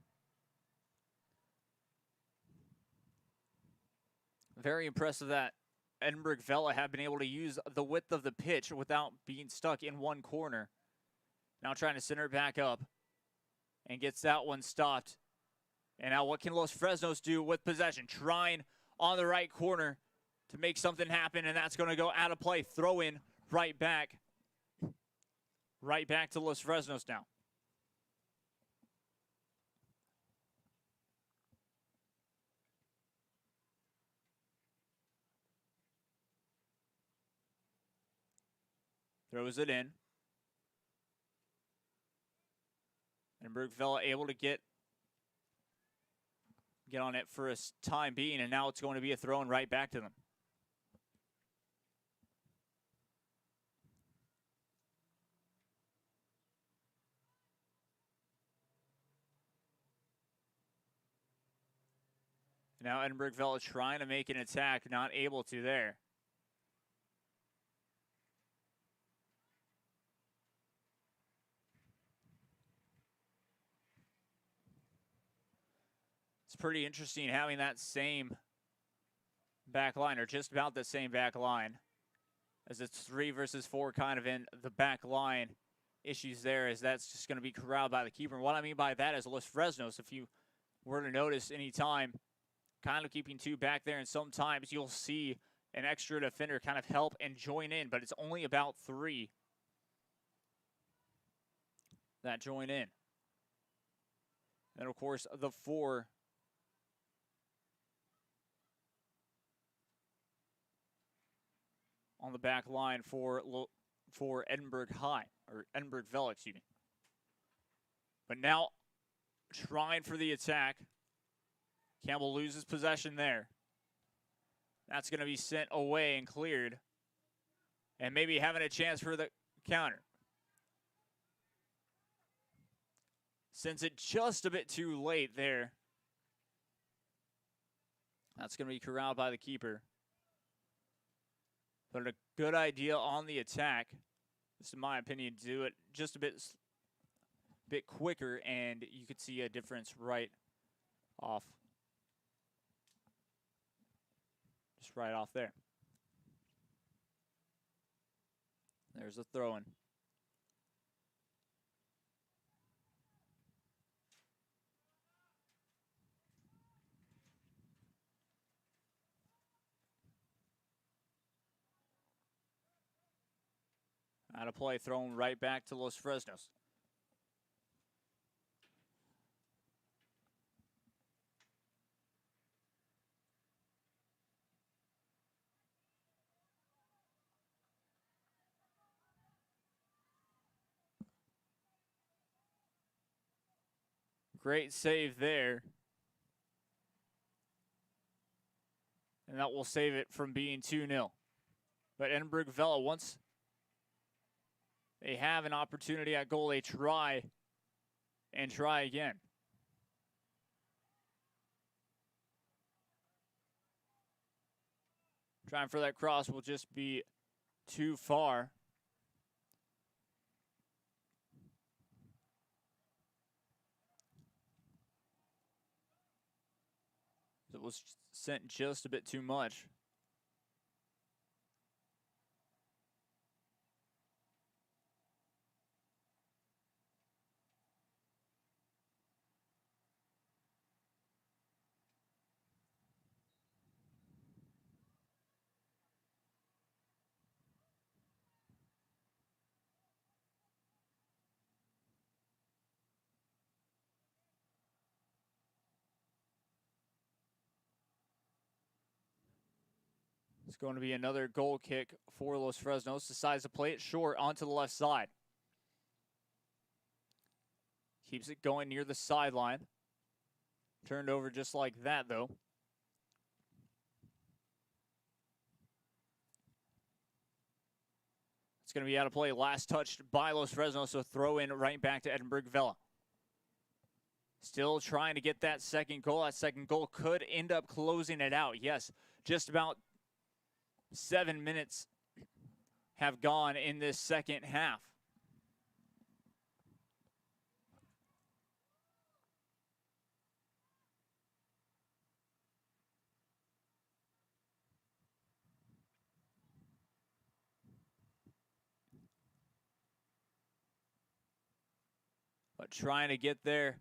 Very impressive that Edinburg Vela have been able to use the width of the pitch without being stuck in one corner. Now trying to center it back up and gets that one stopped. And now what can Los Fresnos do with possession? Trying on the right corner to make something happen, and that's going to go out of play. Throw in right back. Right back to Los Fresnos now. Throws it in. Edinburg Vela able to get on it for a time being, and now it's going to be a throw in right back to them. Now Edinburg Vela trying to make an attack, not able to there. It's pretty interesting having that same back line, or just about the same back line, as it's 3 versus 4 kind of in the back line issues there, as that's just going to be corralled by the keeper. And what I mean by that is Los Fresnos, if you were to notice any time, kind of keeping 2 back there, and sometimes you'll see an extra defender kind of help and join in, but it's only about 3 that join in. And of course, the 4 on the back line for Edinburg High, or Edinburg Vela, excuse me. But now trying for the attack. Campbell loses possession there. That's going to be sent away and cleared. And maybe having a chance for the counter. Sends it just a bit too late there. That's going to be corralled by the keeper. But a good idea on the attack, just in my opinion, to do it just a bit quicker, and you could see a difference right off. Just right off there. There's a throw-in. Out of play, thrown right back to Los Fresnos. Great save there. And that will save it from being 2-0. But Edinburg Vela, once they have an opportunity at goal, they try and try again. Trying for that cross will just be too far. It was sent just a bit too much. It's going to be another goal kick for Los Fresnos. Decides to play it short onto the left side. Keeps it going near the sideline. Turned over just like that, though. It's going to be out of play. Last touched by Los Fresnos, so throw in right back to Edinburg Vela. Still trying to get that second goal. That second goal could end up closing it out. Yes, just about 7 minutes have gone in this second half. But trying to get there.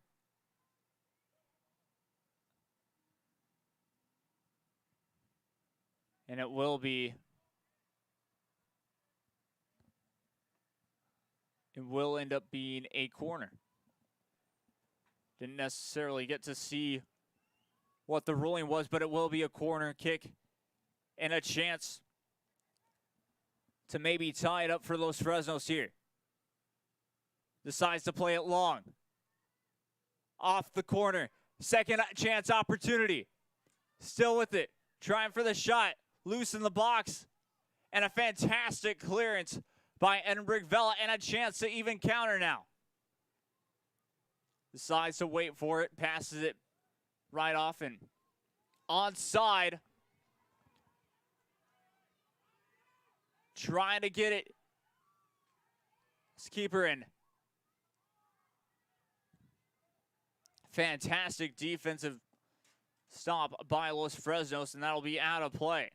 And it will end up being a corner. Didn't necessarily get to see what the ruling was, but it will be a corner kick and a chance to maybe tie it up for Los Fresnos here. Decides to play it long. Off the corner. Second chance opportunity. Still with it. Trying for the shot. Loose in the box. And a fantastic clearance by Edinburg Vela. And a chance to even counter now. Decides to wait for it. Passes it right off and onside. Trying to get it. Let's keep her in. Fantastic defensive stop by Los Fresnos, and that'll be out of play.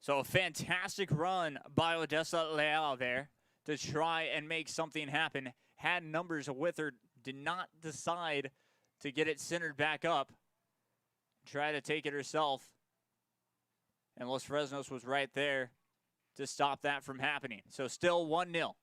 So a fantastic run by Odessa Leal there to try and make something happen. Had numbers with her, did not decide to get it centered back up. Try to take it herself. And Los Fresnos was right there to stop that from happening. So still 1-0.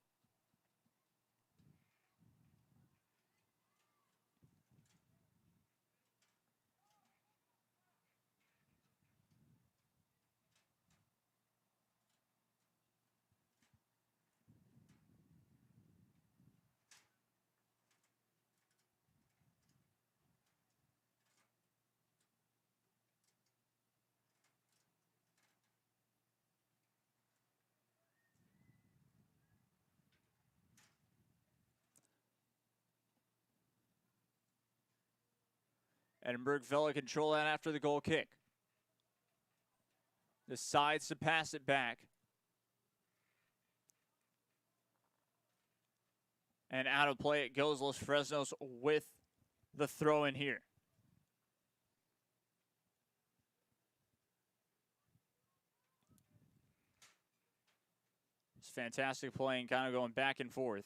Edinburg Vela control that after the goal kick. Decides to pass it back. And out of play it goes. Los Fresnos with the throw in here. It's fantastic playing, kind of going back and forth.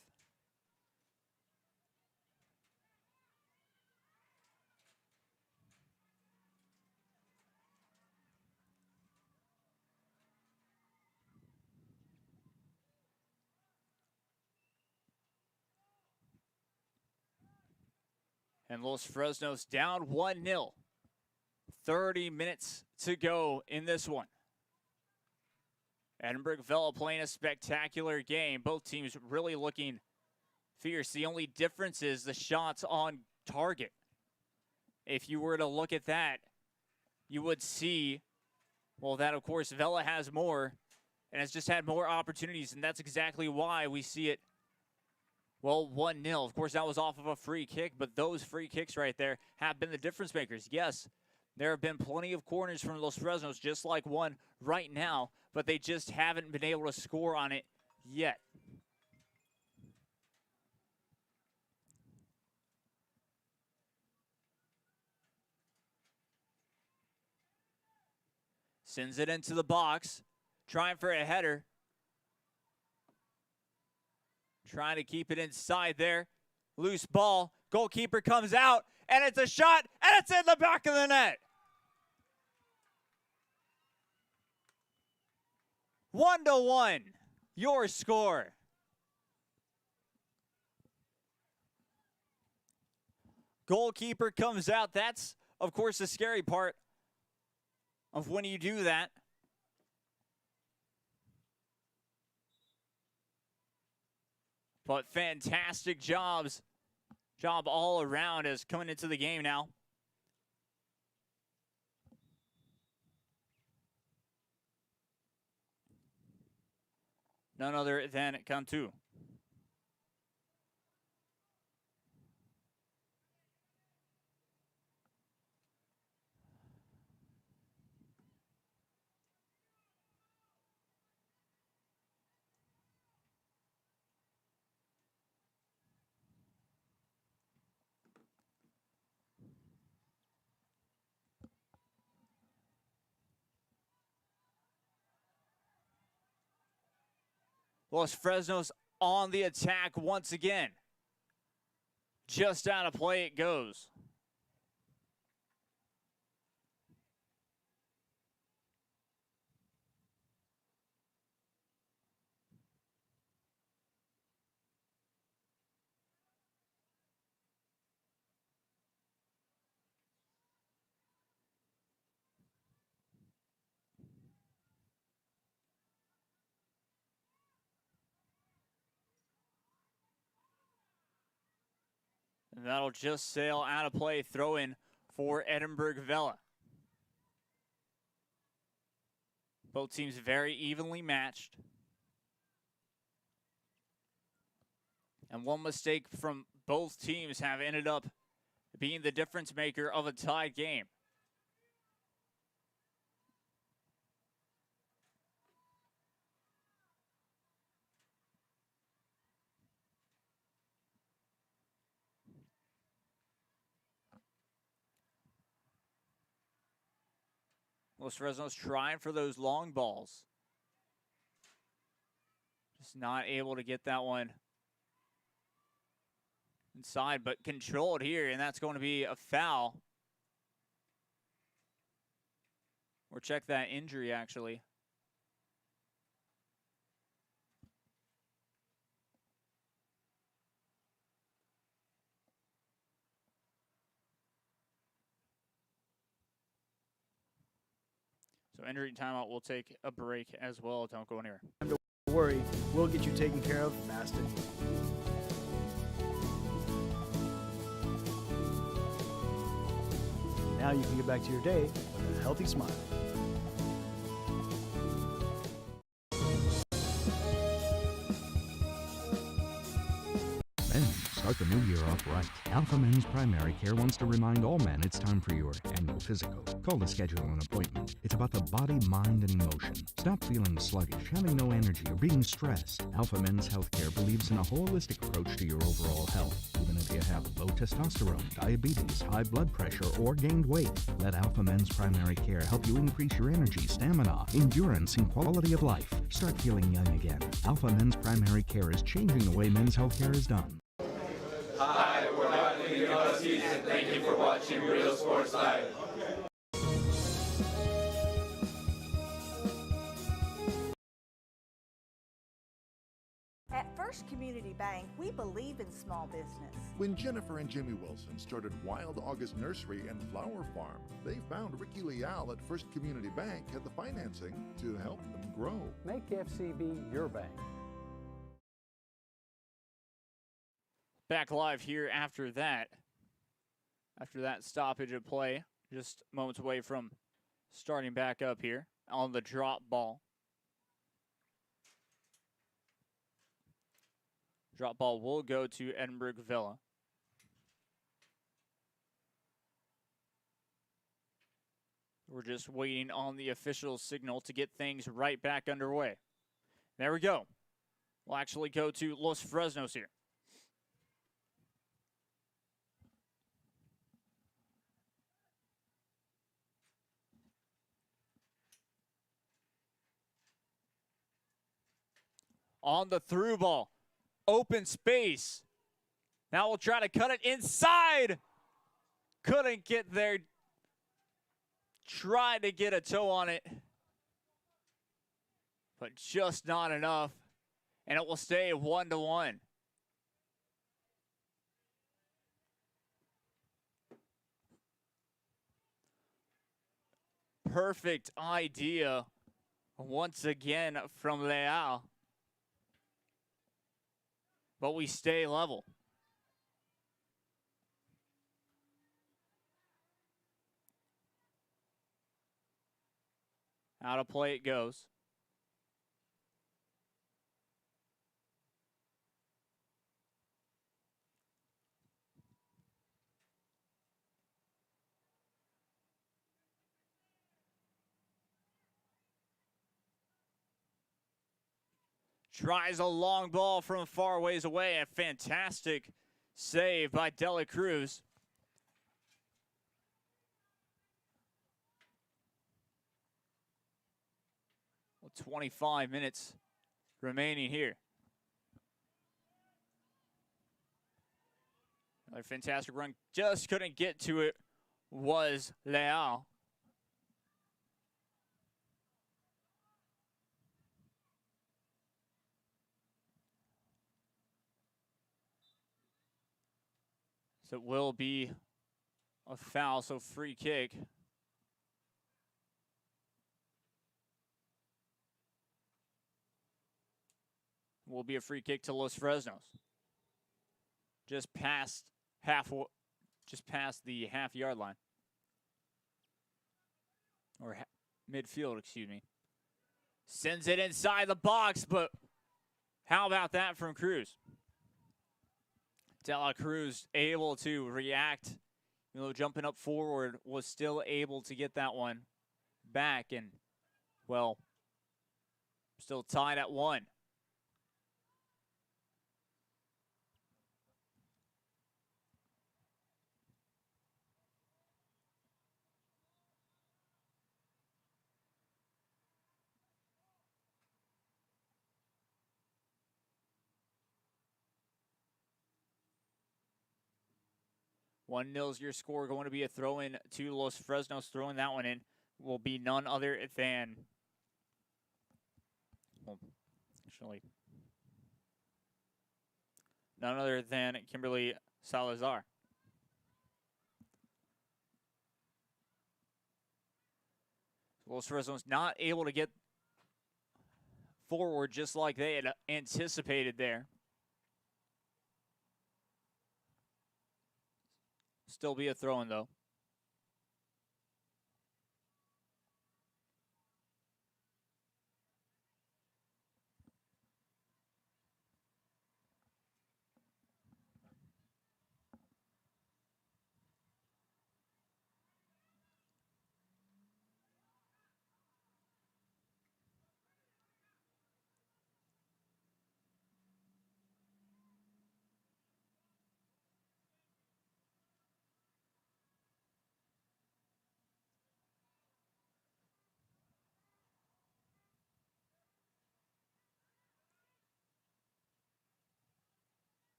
And Los Fresnos down 1-0. 30 minutes to go in this one. Edinburg Vela playing a spectacular game. Both teams really looking fierce. The only difference is the shots on target. If you were to look at that, you would see, well, that of course Vela has more and has just had more opportunities, and that's exactly why we see it. Well, 1-0. Of course, that was off of a free kick, but those free kicks right there have been the difference makers. Yes, there have been plenty of corners from Los Fresnos, just like one right now, but they just haven't been able to score on it yet. Sends it into the box, trying for a header. Trying to keep it inside there. Loose ball. Goalkeeper comes out, and it's a shot, and it's in the back of the net. 1-1, your score. Goalkeeper comes out. That's, of course, the scary part of when you do that. But fantastic job all around as coming into the game now. None other than Cantu. Los Fresnos on the attack once again. Just out of play it goes. And that'll just sail out of play. Throw in for Edinburg Vela. Both teams very evenly matched. And one mistake from both teams have ended up being the difference maker of a tied game. Los Fresnos trying for those long balls. Just not able to get that one inside, but controlled here, and that's going to be a foul. Or check that injury, actually. So injury timeout, we'll take a break as well. Don't go anywhere. Don't worry, we'll get you taken care of fast and easy. Now you can get back to your day with a healthy smile. Men, start the new year off right. Alpha Men's Primary Care wants to remind all men it's time for your annual physical. Call to schedule an appointment. It's about the body, mind, and emotion. Stop feeling sluggish, having no energy, or being stressed. Alpha Men's Healthcare believes in a holistic approach to your overall health. Even if you have low testosterone, diabetes, high blood pressure, or gained weight, let Alpha Men's Primary Care help you increase your energy, stamina, endurance, and quality of life. Start feeling young again. Alpha Men's Primary Care is changing the way men's healthcare is done. Hi, we're not leaving our seats, and thank you for watching Real Sports Live. At First Community Bank, we believe in small business. When Jennifer and Jimmy Wilson started Wild August Nursery and Flower Farm, they found Ricky Leal at First Community Bank had the financing to help them grow. Make FCB your bank. Back live here after that. After that stoppage of play, just moments away from starting back up here on the drop ball. Drop ball will go to Edinburg Vela. We're just waiting on the official signal to get things right back underway. There we go. We'll actually go to Los Fresnos here. On the through ball. Open space. Now we'll try to cut it inside. Couldn't get there. Tried to get a toe on it. But just not enough. And it will stay 1-1. Perfect idea once again from Leal. But we stay level. Out of play it goes. Tries a long ball from far ways away. A fantastic save by Dela Cruz. Well, 25 minutes remaining here. Another fantastic run. Just couldn't get to it was Leal. So it will be a foul, so free kick. Will be a free kick to Los Fresnos. Just past the half-yard line. Or midfield, excuse me. Sends it inside the box, but how about that from Cruz? De La Cruz able to react, jumping up forward, was still able to get that one back, and, well, still tied at 1. One 0's your score. Going to be a throw-in to Los Fresnos. Throwing that one in will be none other than, well, actually, none other than Kimberly Salazar. Los Fresnos not able to get forward just like they had anticipated there. Still be a throw-in, though.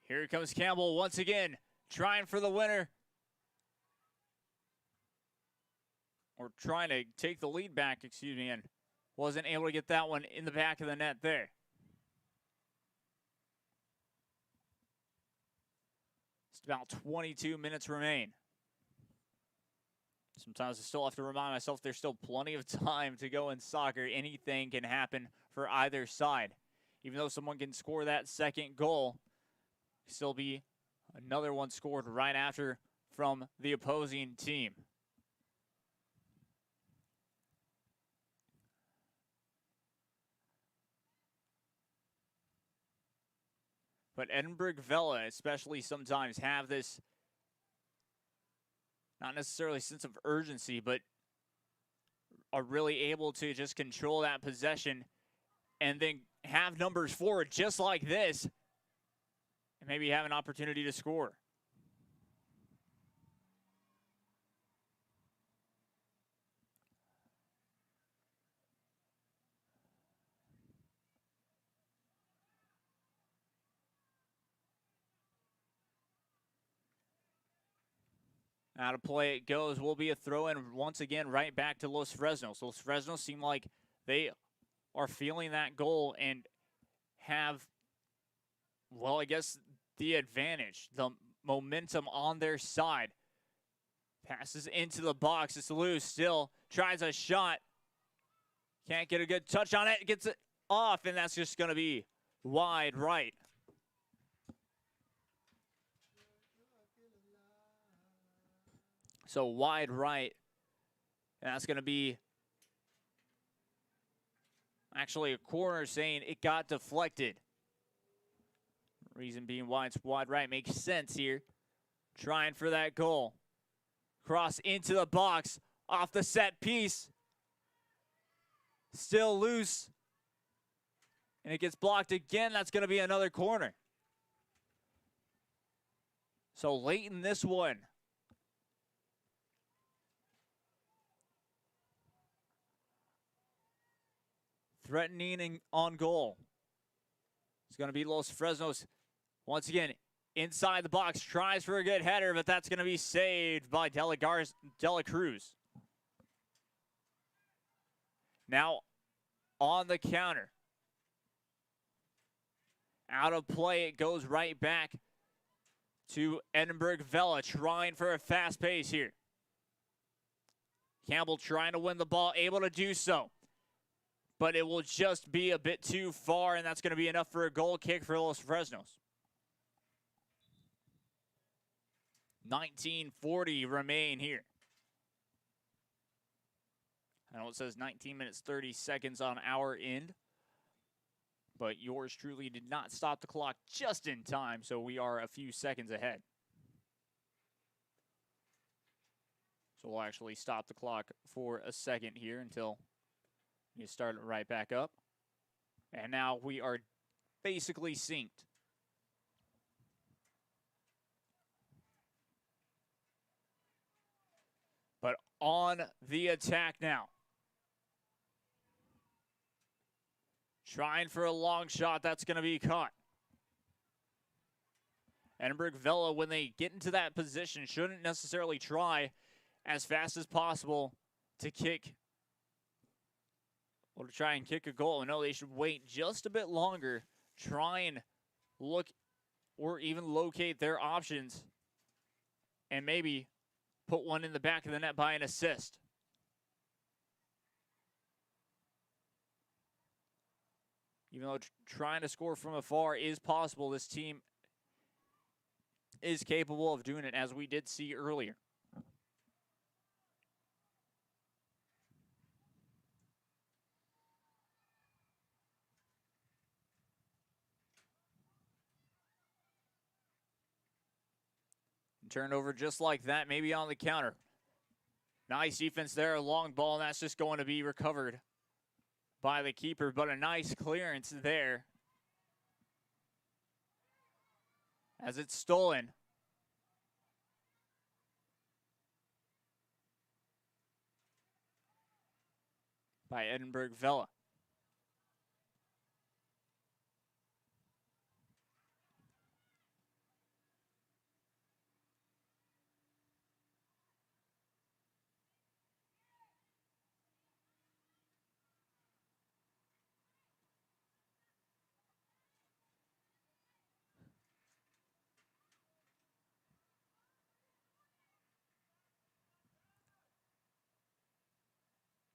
Here comes Campbell once again, trying for the winner. Or trying to take the lead back, excuse me, and wasn't able to get that one in the back of the net there. Just about 22 minutes remain. Sometimes I still have to remind myself there's still plenty of time to go in soccer. Anything can happen for either side. Even though someone can score that second goal, still be another one scored right after from the opposing team. But Edinburg Vela, especially, sometimes have this, not necessarily sense of urgency, but are really able to just control that possession and then have numbers forward just like this and maybe have an opportunity to score. Out of play it goes. Will be a throw-in once again right back to Los Fresnos. Los Fresnos seem like they are feeling that goal and have, well, I guess the advantage, the momentum on their side. Passes into the box. It's loose still. Tries a shot. Can't get a good touch on it. Gets it off, and that's just going to be wide right. So wide right. And that's going to be actually a corner, saying it got deflected. Reason being why it's wide right makes sense here. Trying for that goal. Cross into the box. Off the set piece. Still loose. And it gets blocked again. That's going to be another corner. So late in this one, threatening and on goal. It's going to be Los Fresnos once again inside the box. Tries for a good header, but that's going to be saved by De La Cruz. Now on the counter. Out of play, it goes right back to Edinburg. Vela trying for a fast pace here. Campbell trying to win the ball, able to do so. But it will just be a bit too far, and that's going to be enough for a goal kick for Los Fresnos. 19:40 remain here. I know it says 19 minutes, 30 seconds on our end. But yours truly did not stop the clock just in time, so we are a few seconds ahead. So we'll actually stop the clock for a second here until you start it right back up. And now we are basically synced. But on the attack now. Trying for a long shot, that's going to be caught. Edinburg Vela, when they get into that position, shouldn't necessarily try as fast as possible to kick or to try and kick a goal. No, they should wait just a bit longer, try and look or even locate their options, and maybe put one in the back of the net by an assist. Even though trying to score from afar is possible, this team is capable of doing it, as we did see earlier. Turned over just like that, maybe on the counter. Nice defense there, a long ball, and that's just going to be recovered by the keeper, but a nice clearance there as it's stolen. By Edinburg Vela.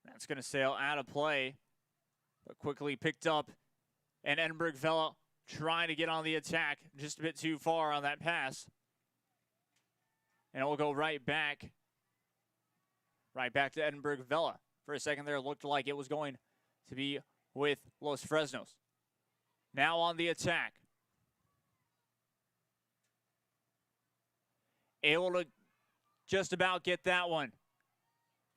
That's going to sail out of play, but quickly picked up. And Edinburg Vela trying to get on the attack, just a bit too far on that pass. And it will go right back to Edinburg Vela. For a second there, it looked like it was going to be with Los Fresnos. Now on the attack. Able to just about get that one.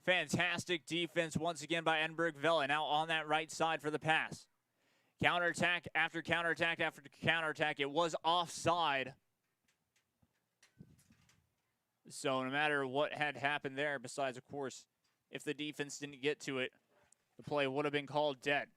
Fantastic defense once again by Edinburg Vela. Now on that right side for the pass. Counterattack after counterattack after counterattack. It was offside. So no matter what had happened there, besides, of course, if the defense didn't get to it, the play would have been called dead.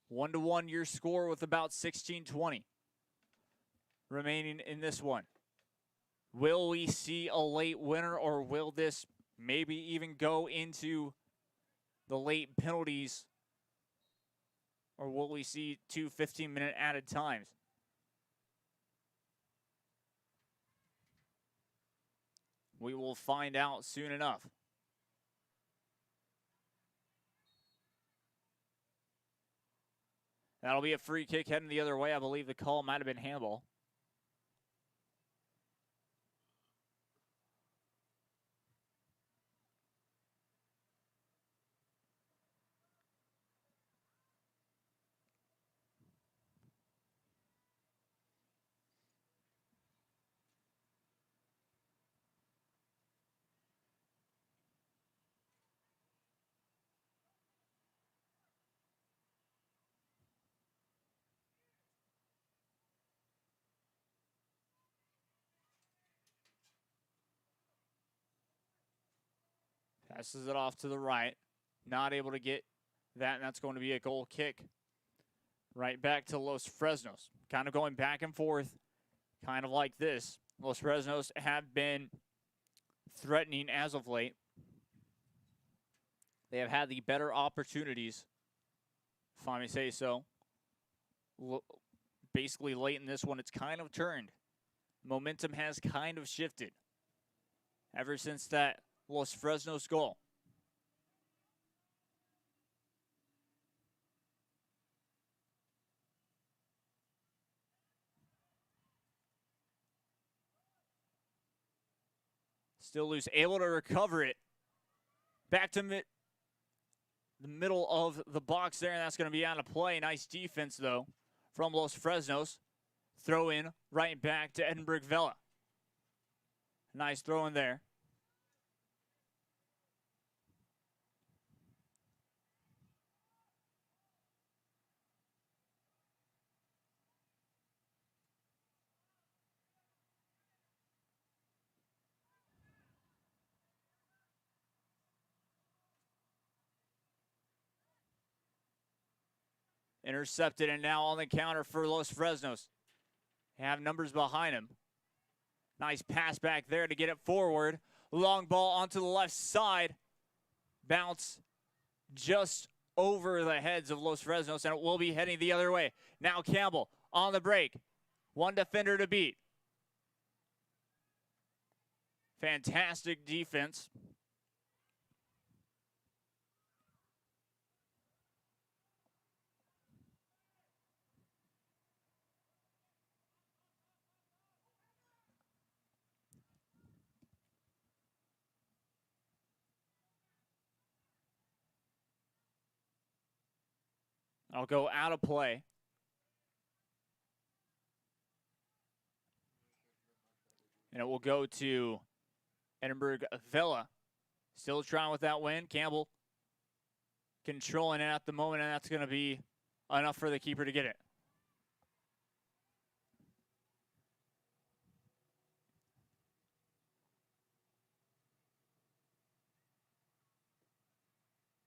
One-to-one your score with about 16:20 remaining in this one. Will we see a late winner, or will this maybe even go into the late penalties, or will we see two 15-minute added times? We will find out soon enough. That'll be a free kick heading the other way. I believe the call might have been handball. Passes it off to the right. Not able to get that, and that's going to be a goal kick. Right back to Los Fresnos. Kind of going back and forth, kind of like this. Los Fresnos have been threatening as of late. They have had the better opportunities, if I may say so. Basically, late in this one, it's kind of turned. Momentum has kind of shifted ever since that Los Fresnos goal. Still loose, able to recover it. Back to the middle of the box there, and that's going to be out of play. Nice defense, though, from Los Fresnos. Throw in right back to Edinburg Vela. Nice throw in there. Intercepted, and now on the counter for Los Fresnos. They have numbers behind him. Nice pass back there to get it forward. Long ball onto the left side. Bounce just over the heads of Los Fresnos, and it will be heading the other way. Now Campbell on the break. One defender to beat. Fantastic defense. I'll go out of play. And it will go to Edinburg Vela. Still trying with that win. Campbell controlling it at the moment, and that's going to be enough for the keeper to get it.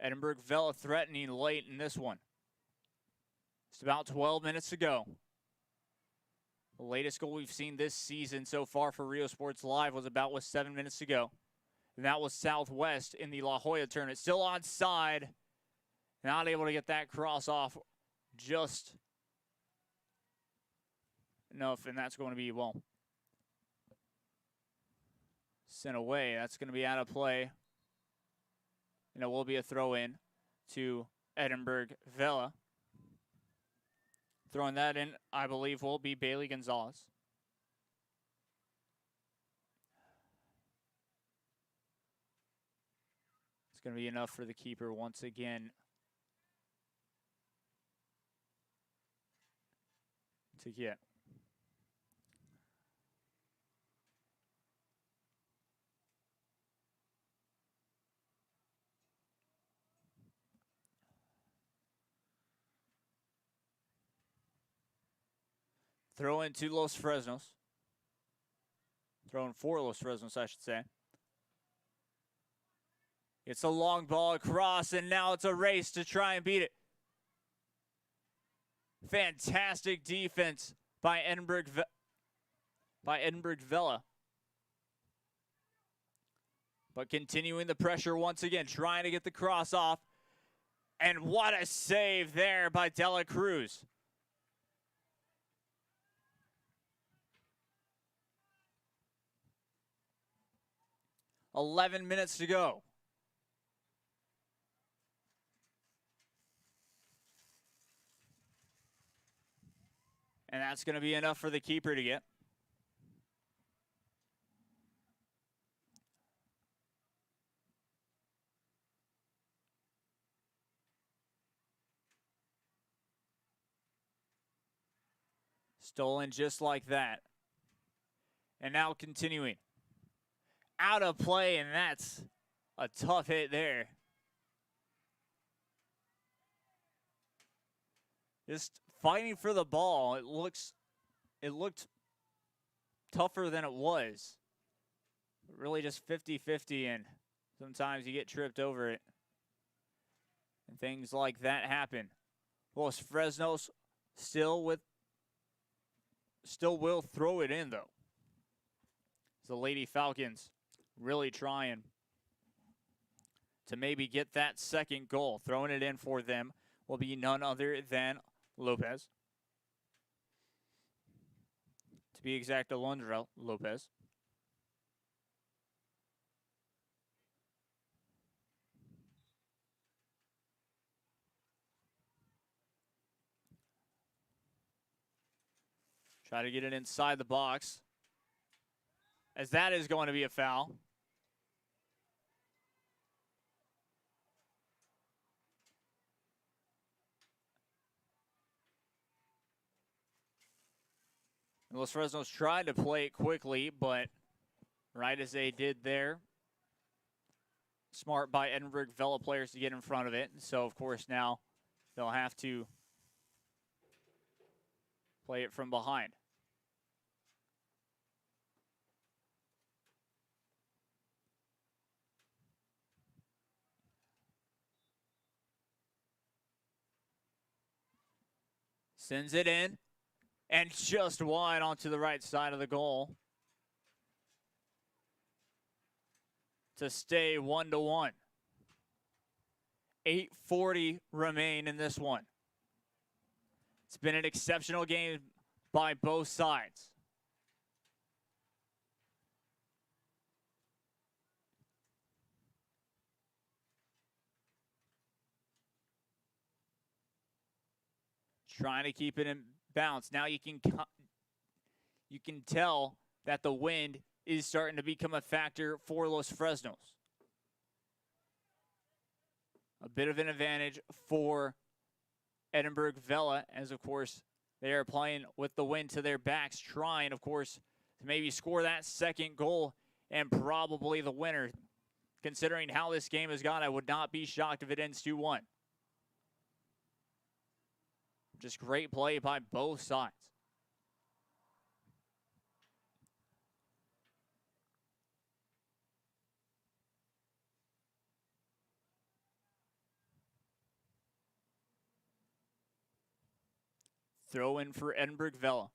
Edinburg Vela threatening late in this one. Just about 12 minutes to go. The latest goal we've seen this season so far for Rio Sports Live was 7 minutes to go. And that was Southwest in the La Jolla tournament. Still onside. Not able to get that cross off just enough. And that's going to be, well, sent away. That's going to be out of play. And it will be a throw in to Edinburg Vela. Throwing that in, I believe, will be Bailey Gonzalez. It's going to be enough for the keeper once again to get. Throw in to Los Fresnos. Throw in for Los Fresnos, I should say. It's a long ball across, and now it's a race to try and beat it. Fantastic defense by Edinburg Vela. But continuing the pressure once again, trying to get the cross off. And what a save there by Dela Cruz. "11 minutes to go. And that's going to be enough for the keeper to get. Stolen just like that. And now continuing. Out of play, and that's a tough hit there. Just fighting for the ball. It looked tougher than it was. Really just 50-50, and Sometimes you get tripped over it. And things like that happen. Los Fresnos still will throw it in, though. The Lady Falcons really trying to maybe get that second goal. Throwing it in for them will be none other than Lopez. To be exact, Alondra Lopez. Try to get it inside the box, as that is going to be a foul. Los Fresnos tried to play it quickly, but right as they did there, smart by Edinburg Vela players to get in front of it. So, of course, now they'll have to play it from behind. Sends it in, and just wide onto the right side of the goal to stay 1-1. 8:40 remain in this one. It's been an exceptional game by both sides. Trying to keep it in bounce. Now you can tell that the wind is starting to become a factor for Los Fresnos. A bit of an advantage for Edinburg Vela, as of course they are playing with the wind to their backs, trying, of course, to maybe score that second goal and probably the winner. Considering how this game has gone, I would not be shocked if it ends 2-1. Just great play by both sides. Throw in for Edinburg Vela.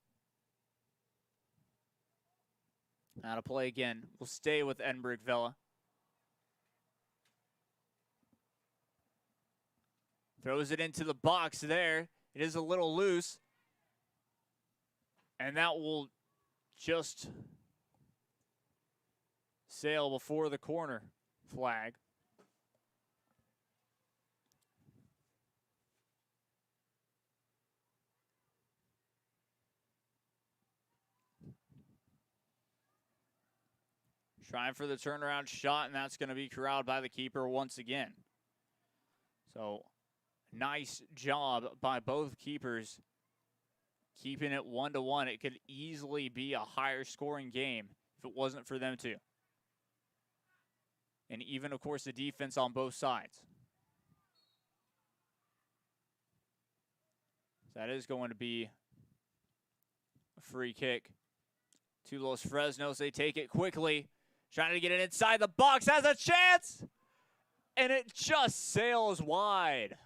Now to play again. We'll stay with Edinburg Vela. Throws it into the box there. It is a little loose. And that will just sail before the corner flag. Trying for the turnaround shot, and that's going to be corralled by the keeper once again. So, nice job by both keepers keeping it 1-1. It could easily be a higher scoring game if it wasn't for them two. And even, of course, the defense on both sides. That is going to be a free kick to Los Fresnos. They take it quickly. Trying to get it inside the box. Has a chance! And it just sails wide.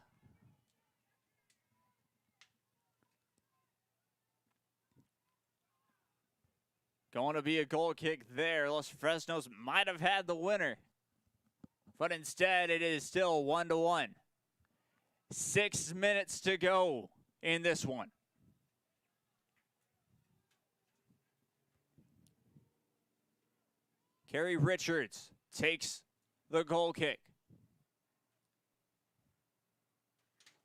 Going to be a goal kick there. Los Fresnos might have had the winner. But instead, it is still 1-1. 6 minutes to go in this one. Kerry Richards takes the goal kick.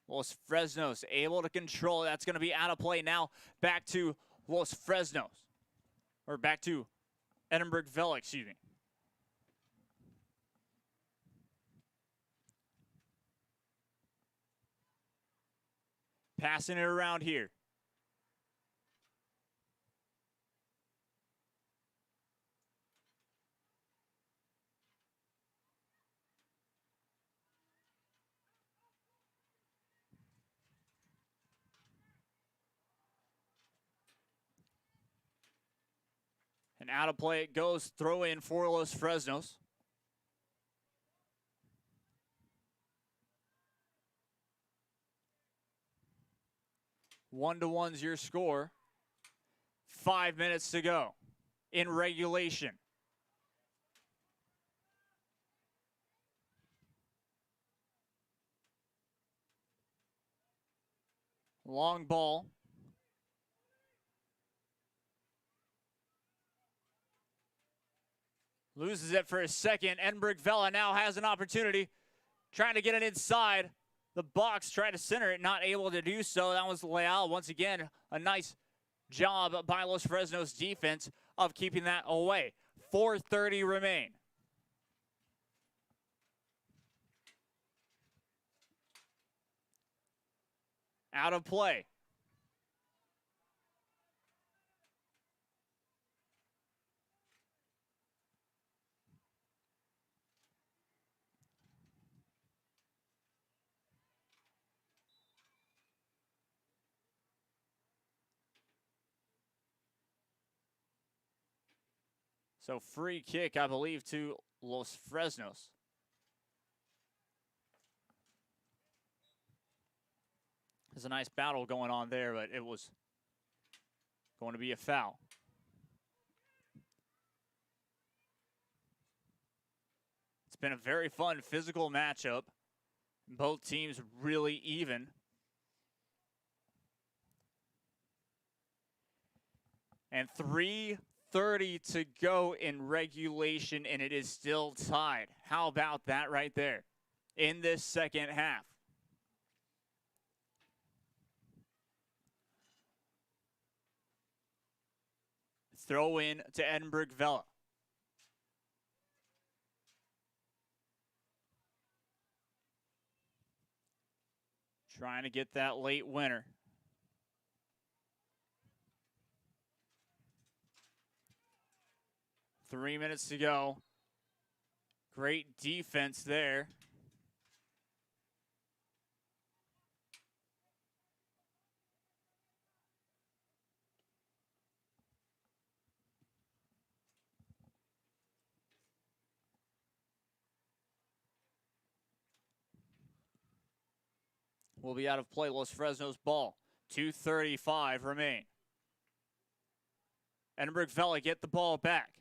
Los Fresnos able to control. That's going to be out of play now. Back to Los Fresnos. Or back to Edinburg Vela, excuse me. Passing it around here. And out of play it goes. Throw in for Los Fresnos. 1-1's your score. 5 minutes to go in regulation. Long ball. Loses it for a second. Edinburg Vela now has an opportunity. Trying to get it inside the box. Try to center it. Not able to do so. That was Leal. Once again, a nice job by Los Fresnos defense of keeping that away. 4:30 remain. Out of play. So free kick, I believe, to Los Fresnos. There's a nice battle going on there, but it was going to be a foul. It's been a very fun physical matchup. Both teams really even. And 3:30 to go in regulation, and it is still tied. How about that right there in this second half? Throw in to Edinburg Vela. Trying to get that late winner. Three minutes to go. Great defense there. Will be out of play. Los Fresnos ball. 2:35 remain. Edinburg Vela get the ball back.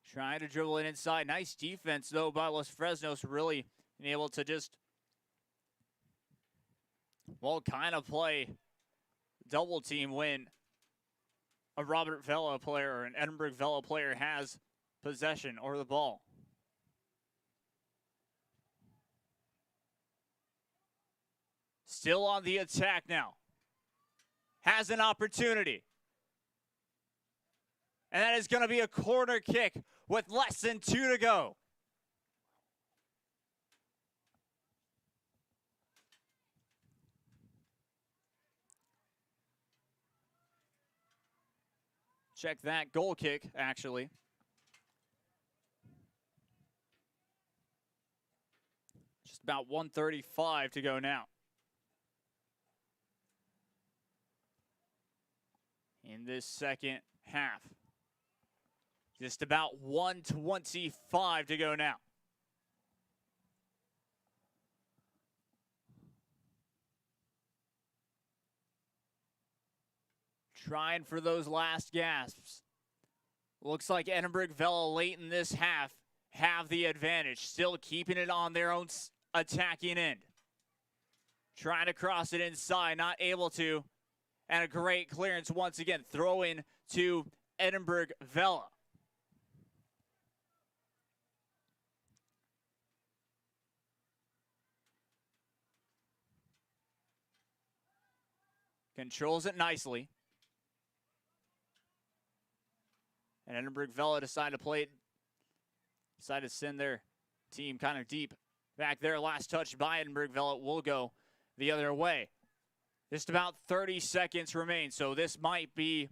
Trying to dribble it inside. Nice defense, though, by Los Fresnos. Really being able to just, well, kind of play double team when a Robert Vela player or an Edinburg Vela player has possession or the ball. Still on the attack now. Has an opportunity. And that is going to be a corner kick with less than 2 to go. Check that goal kick, actually. Just about 1:35 to go now. In this second half. Just about 1:25 to go now. Trying for those last gasps. Looks like Edinburg Vela late in this half have the advantage. Still keeping it on their own attacking end. Trying to cross it inside, not able to. And a great clearance once again. Throw in to Edinburg Vela. Controls it nicely. And Edinburg Vela decided to send their team kind of deep back there. Last touch by Edinburg Vela will go the other way. Just about 30 seconds remain, so this might be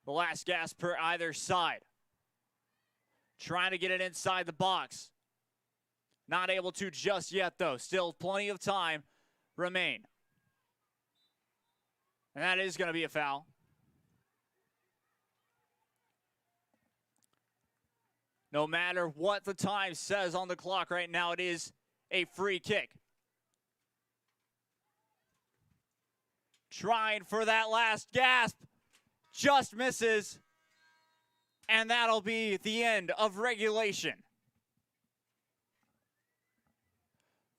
the last gasp per either side. Trying to get it inside the box. Not able to just yet, though. Still plenty of time remain. And that is going to be a foul. No matter what the time says on the clock right now, it is a free kick. trying for that last gasp. Just misses. And that'll be the end of regulation.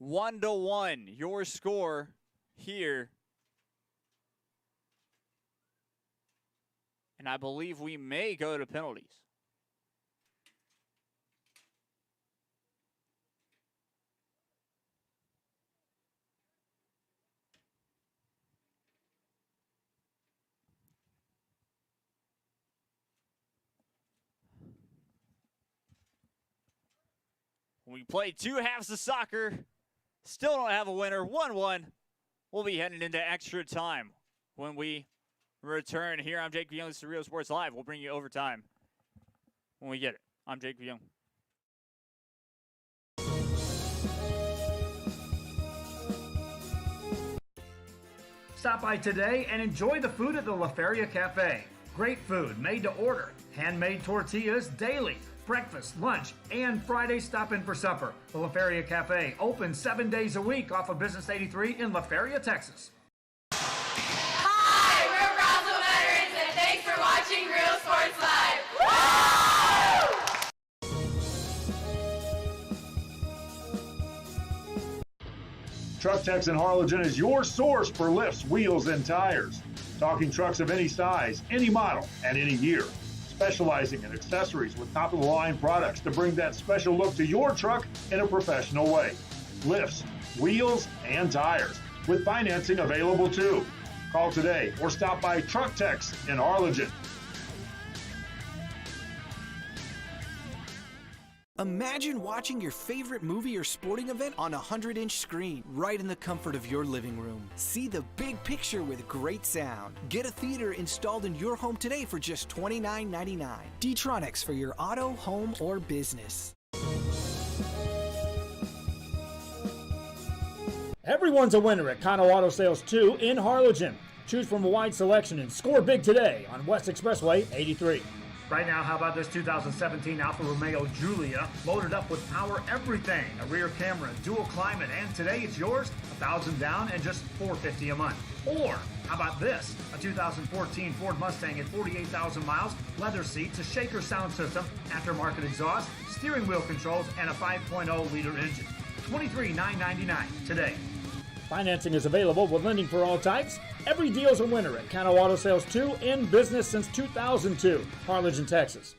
1-1, your score here. And I believe we may go to penalties. We played 2 halves of soccer. Still don't have a winner. 1-1. We'll be heading into extra time when we return here. I'm Jake Young. This is Real Sports Live. We'll bring you overtime when we get it. I'm Jake Young. Stop by today and enjoy the food at the La Feria Cafe. Great food made to order. Handmade tortillas daily. Breakfast, lunch, and Friday stop in for supper. The La Feria Cafe, open 7 days a week off of Business 83 in La Feria, Texas. Hi, we're Brownsville veterans, and thanks for watching Real Sports Live. Truck Techs in Harlingen is your source for lifts, wheels, and tires. Talking trucks of any size, any model, and any year. Specializing in accessories with top-of-the-line products to bring that special look to your truck in a professional way. Lifts, wheels, and tires, with financing available too. Call today or stop by Truck Techs in Harlingen. Imagine watching your favorite movie or sporting event on a 100-inch screen, right in the comfort of your living room. See the big picture with great sound. Get a theater installed in your home today for just $29.99. D-Tronics for your auto, home, or business. Everyone's a winner at Kano Auto Sales 2 in Harlingen. Choose from a wide selection and score big today on West Expressway 83. Right now, how about this 2017 Alfa Romeo Giulia, loaded up with power everything, a rear camera, dual climate, and today it's yours, $1,000 down and just $450 a month. Or, how about this, a 2014 Ford Mustang at 48,000 miles, leather seats, a shaker sound system, aftermarket exhaust, steering wheel controls, and a 5.0-liter engine. $23,999 today. Financing is available with lending for all types. Every deal's a winner at Kano Auto Sales 2, in business since 2002, Harlingen, Texas.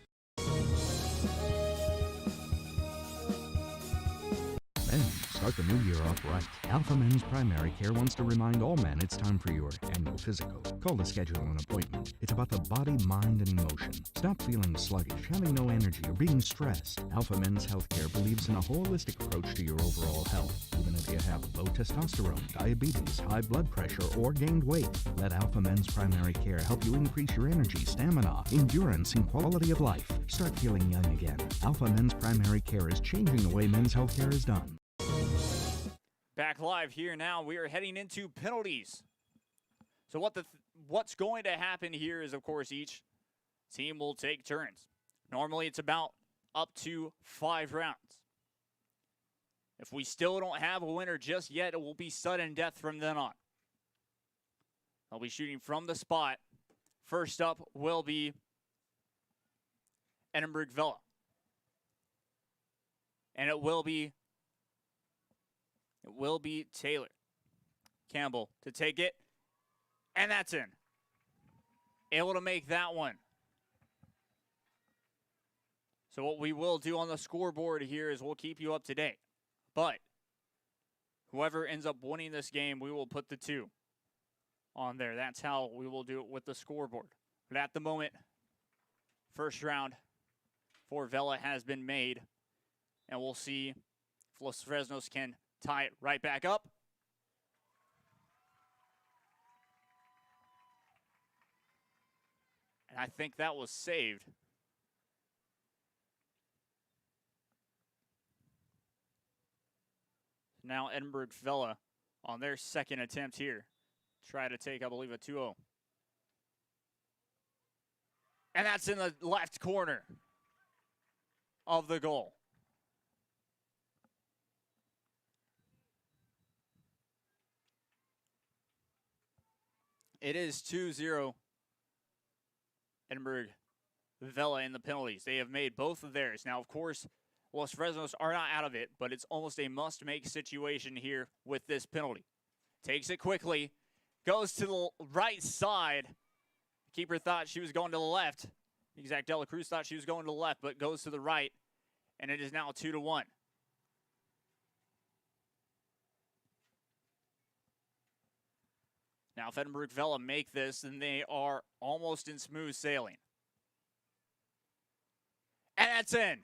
Men, start the new year off right. Alpha Men's Primary Care wants to remind all men it's time for your annual physical. Call to schedule an appointment. It's about the body, mind, and emotion. Stop feeling sluggish, having no energy, or being stressed. Alpha Men's Healthcare believes in a holistic approach to your overall health. Even if you have low testosterone, diabetes, high blood pressure, or gained weight, let Alpha Men's Primary Care help you increase your energy, stamina, endurance, and quality of life. Start feeling young again. Alpha Men's Primary Care is changing the way men's healthcare is done. Back live here now. We are heading into penalties. So what's going to happen here is, of course, each team will take turns. Normally, it's about up to 5 rounds. If we still don't have a winner just yet, it will be sudden death from then on. They'll be shooting from the spot. First up will be Edinburg Vela. And it will be Taylor Campbell to take it. And that's in. Able to make that one. So what we will do on the scoreboard here is we'll keep you up to date. But whoever ends up winning this game, we will put the 2 on there. That's how we will do it with the scoreboard. But at the moment, first round for Vela has been made. And we'll see if Los Fresnos can tie it right back up. And I think that was saved. Now Edinburg Vela on their second attempt here. Try to take, I believe, a 2-0. And that's in the left corner of the goal. It is 2-0. Edinburg Vela in the penalties. They have made both of theirs. Now, of course, Los Fresnos are not out of it, but it's almost a must-make situation here with this penalty. Takes it quickly. Goes to the right side. Keeper thought she was going to the left. Exact Dela Cruz thought she was going to the left, but goes to the right. And it is now 2-1. Now, if Edinburg Vela make this, then they are almost in smooth sailing. And that's in.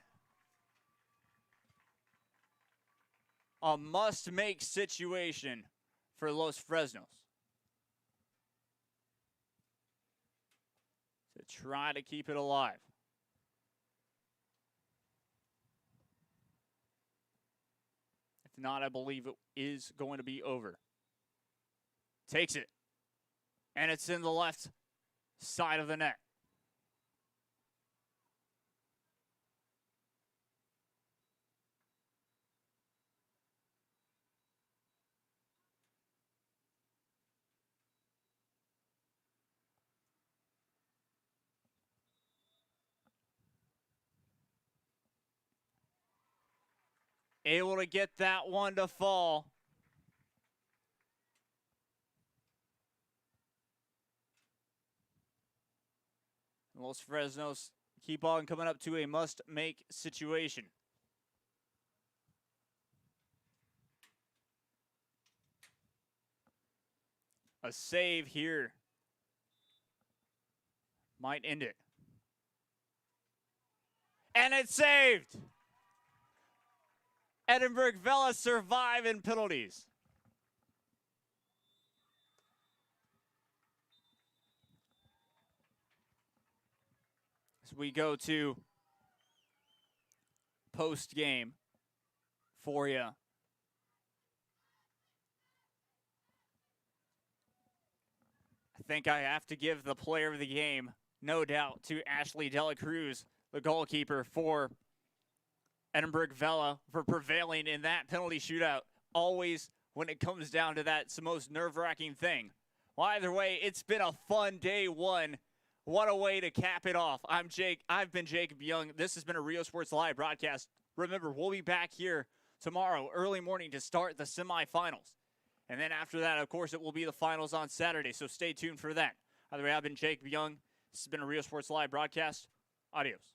A must-make situation for Los Fresnos. To try to keep it alive. If not, I believe it is going to be over. Takes it. And it's in the left side of the net. Able to get that one to fall. Los Fresnos keep on coming up to a must-make situation. A save here might end it. And it's saved! Edinburg Vela survive in penalties. As we go to post-game for you. I think I have to give the player of the game, no doubt, to Ashley Dela Cruz, the goalkeeper for Edinburg Vela, for prevailing in that penalty shootout. Always, when it comes down to that, it's the most nerve-wracking thing. Well, either way, it's been a fun day one. What a way to cap it off. I've been Jacob Young. This has been a Rio Sports Live broadcast. Remember, we'll be back here tomorrow, early morning, to start the semifinals. And then after that, of course, it will be the finals on Saturday, so stay tuned for that. Either way, I've been Jacob Young. This has been a Rio Sports Live broadcast. Adios.